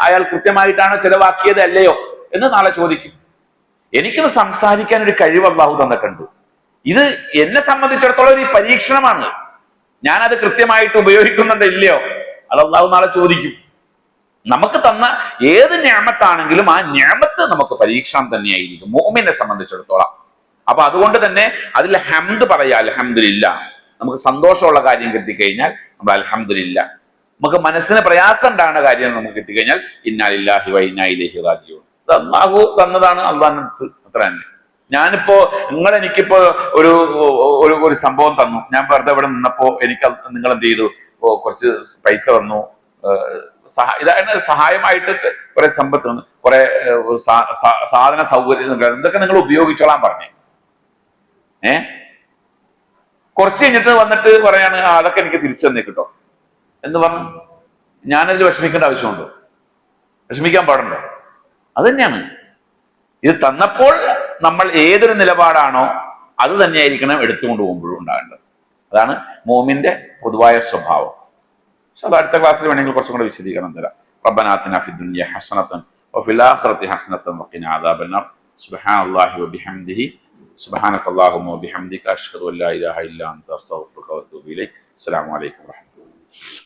അയാൾ കൃത്യമായിട്ടാണോ ചെലവാക്കിയത് അല്ലയോ എന്ന് നാളെ ചോദിക്കും. എനിക്കിത് സംസാരിക്കാൻ ഒരു കഴിവ് അല്ലാഹു തന്നിട്ടുണ്ട്. ഇത് എന്നെ സംബന്ധിച്ചിടത്തോളം ഒരു പരീക്ഷണമാണ്. ഞാനത് കൃത്യമായിട്ട് ഉപയോഗിക്കുന്നുണ്ടോ ഇല്ലയോ അത് അല്ലാഹു നാളെ ചോദിക്കും. നമുക്ക് തന്ന ഏത് നിഅമത്താണെങ്കിലും ആ നിഅമത്ത് നമുക്ക് പരീക്ഷണം തന്നെയായിരിക്കും മുഅ്മിനെ സംബന്ധിച്ചിടത്തോളം. അപ്പൊ അതുകൊണ്ട് തന്നെ അതിൽ ഹംദ് പറയാ, അൽഹംദുലില്ലാ. നമുക്ക് സന്തോഷമുള്ള കാര്യം കിട്ടിക്കഴിഞ്ഞാൽ നമ്മൾ അൽഹംദുലില്ലാ. നമുക്ക് മനസ്സിന് പ്രയാസം ഉണ്ടാകുന്ന കാര്യം നമുക്ക് കിട്ടിക്കഴിഞ്ഞാൽ ഇന്നാ ലില്ലാഹി വ ഇന്നാ ഇലൈഹി റാജിഊൻ. ഇത് അല്ലാഹു തന്നതാണ്, അള്ളാഹ് അത്ര തന്നെ. ഞാനിപ്പോ എനിക്കിപ്പോ ഒരു ഒരു സംഭവം തന്നു, ഞാൻ വെറുതെ ഇവിടെ നിന്നപ്പോ എനിക്ക് നിങ്ങൾ എന്ത് ചെയ്തു, കുറച്ച് പൈസ തന്നു, ഇതാണ് സഹായമായിട്ട് കുറെ സമ്പത്ത് തന്നു, കുറെ സാധന സൗകര്യം, ഇതൊക്കെ നിങ്ങൾ ഉപയോഗിച്ചോളാൻ പറഞ്ഞേ. കുറച്ച് കഴിഞ്ഞിട്ട് വന്നിട്ട് പറയാണ് അതൊക്കെ എനിക്ക് തിരിച്ചു തന്നെ കിട്ടോ എന്ന് പറഞ്ഞു. ഞാനതിൽ വിഷമിക്കേണ്ട ആവശ്യമുണ്ടോ? വിഷമിക്കാൻ പാടുണ്ടോ? അത് തന്നെയാണ് ഇത് തന്നപ്പോൾ നമ്മൾ ഏതൊരു നിലപാടാണോ അത് തന്നെയായിരിക്കണം എടുത്തുകൊണ്ട് പോകുമ്പോഴും ഉണ്ടാകേണ്ടത്. അതാണ് മോമിന്റെ പൊതുവായ സ്വഭാവം. പക്ഷെ അത് അടുത്ത ക്ലാസ്സിൽ വേണമെങ്കിൽ കുറച്ചും കൂടെ വിശദീകരണം തരാം. റബ്ബനാ ആതിനാ ഫിദ്ദുനിയ ഹസനത്തൻ വഫിൽ ആഖിറതി ഹസനത്തൻ വഖിനാ അദാബന്നാർ. സുബ്ഹാനല്ലാഹി വബിഹംദിഹി സുബ്ഹാനകല്ലാഹുമ്മ വബിഹംദിക അഷ്ഹദു അൻ ലാ ഇലാഹ ഇല്ലാ അൻത അസ്തഗ്ഫിറുക വഅതൂബു ഇലൈക്. അസ്സലാമു അലൈക്കും.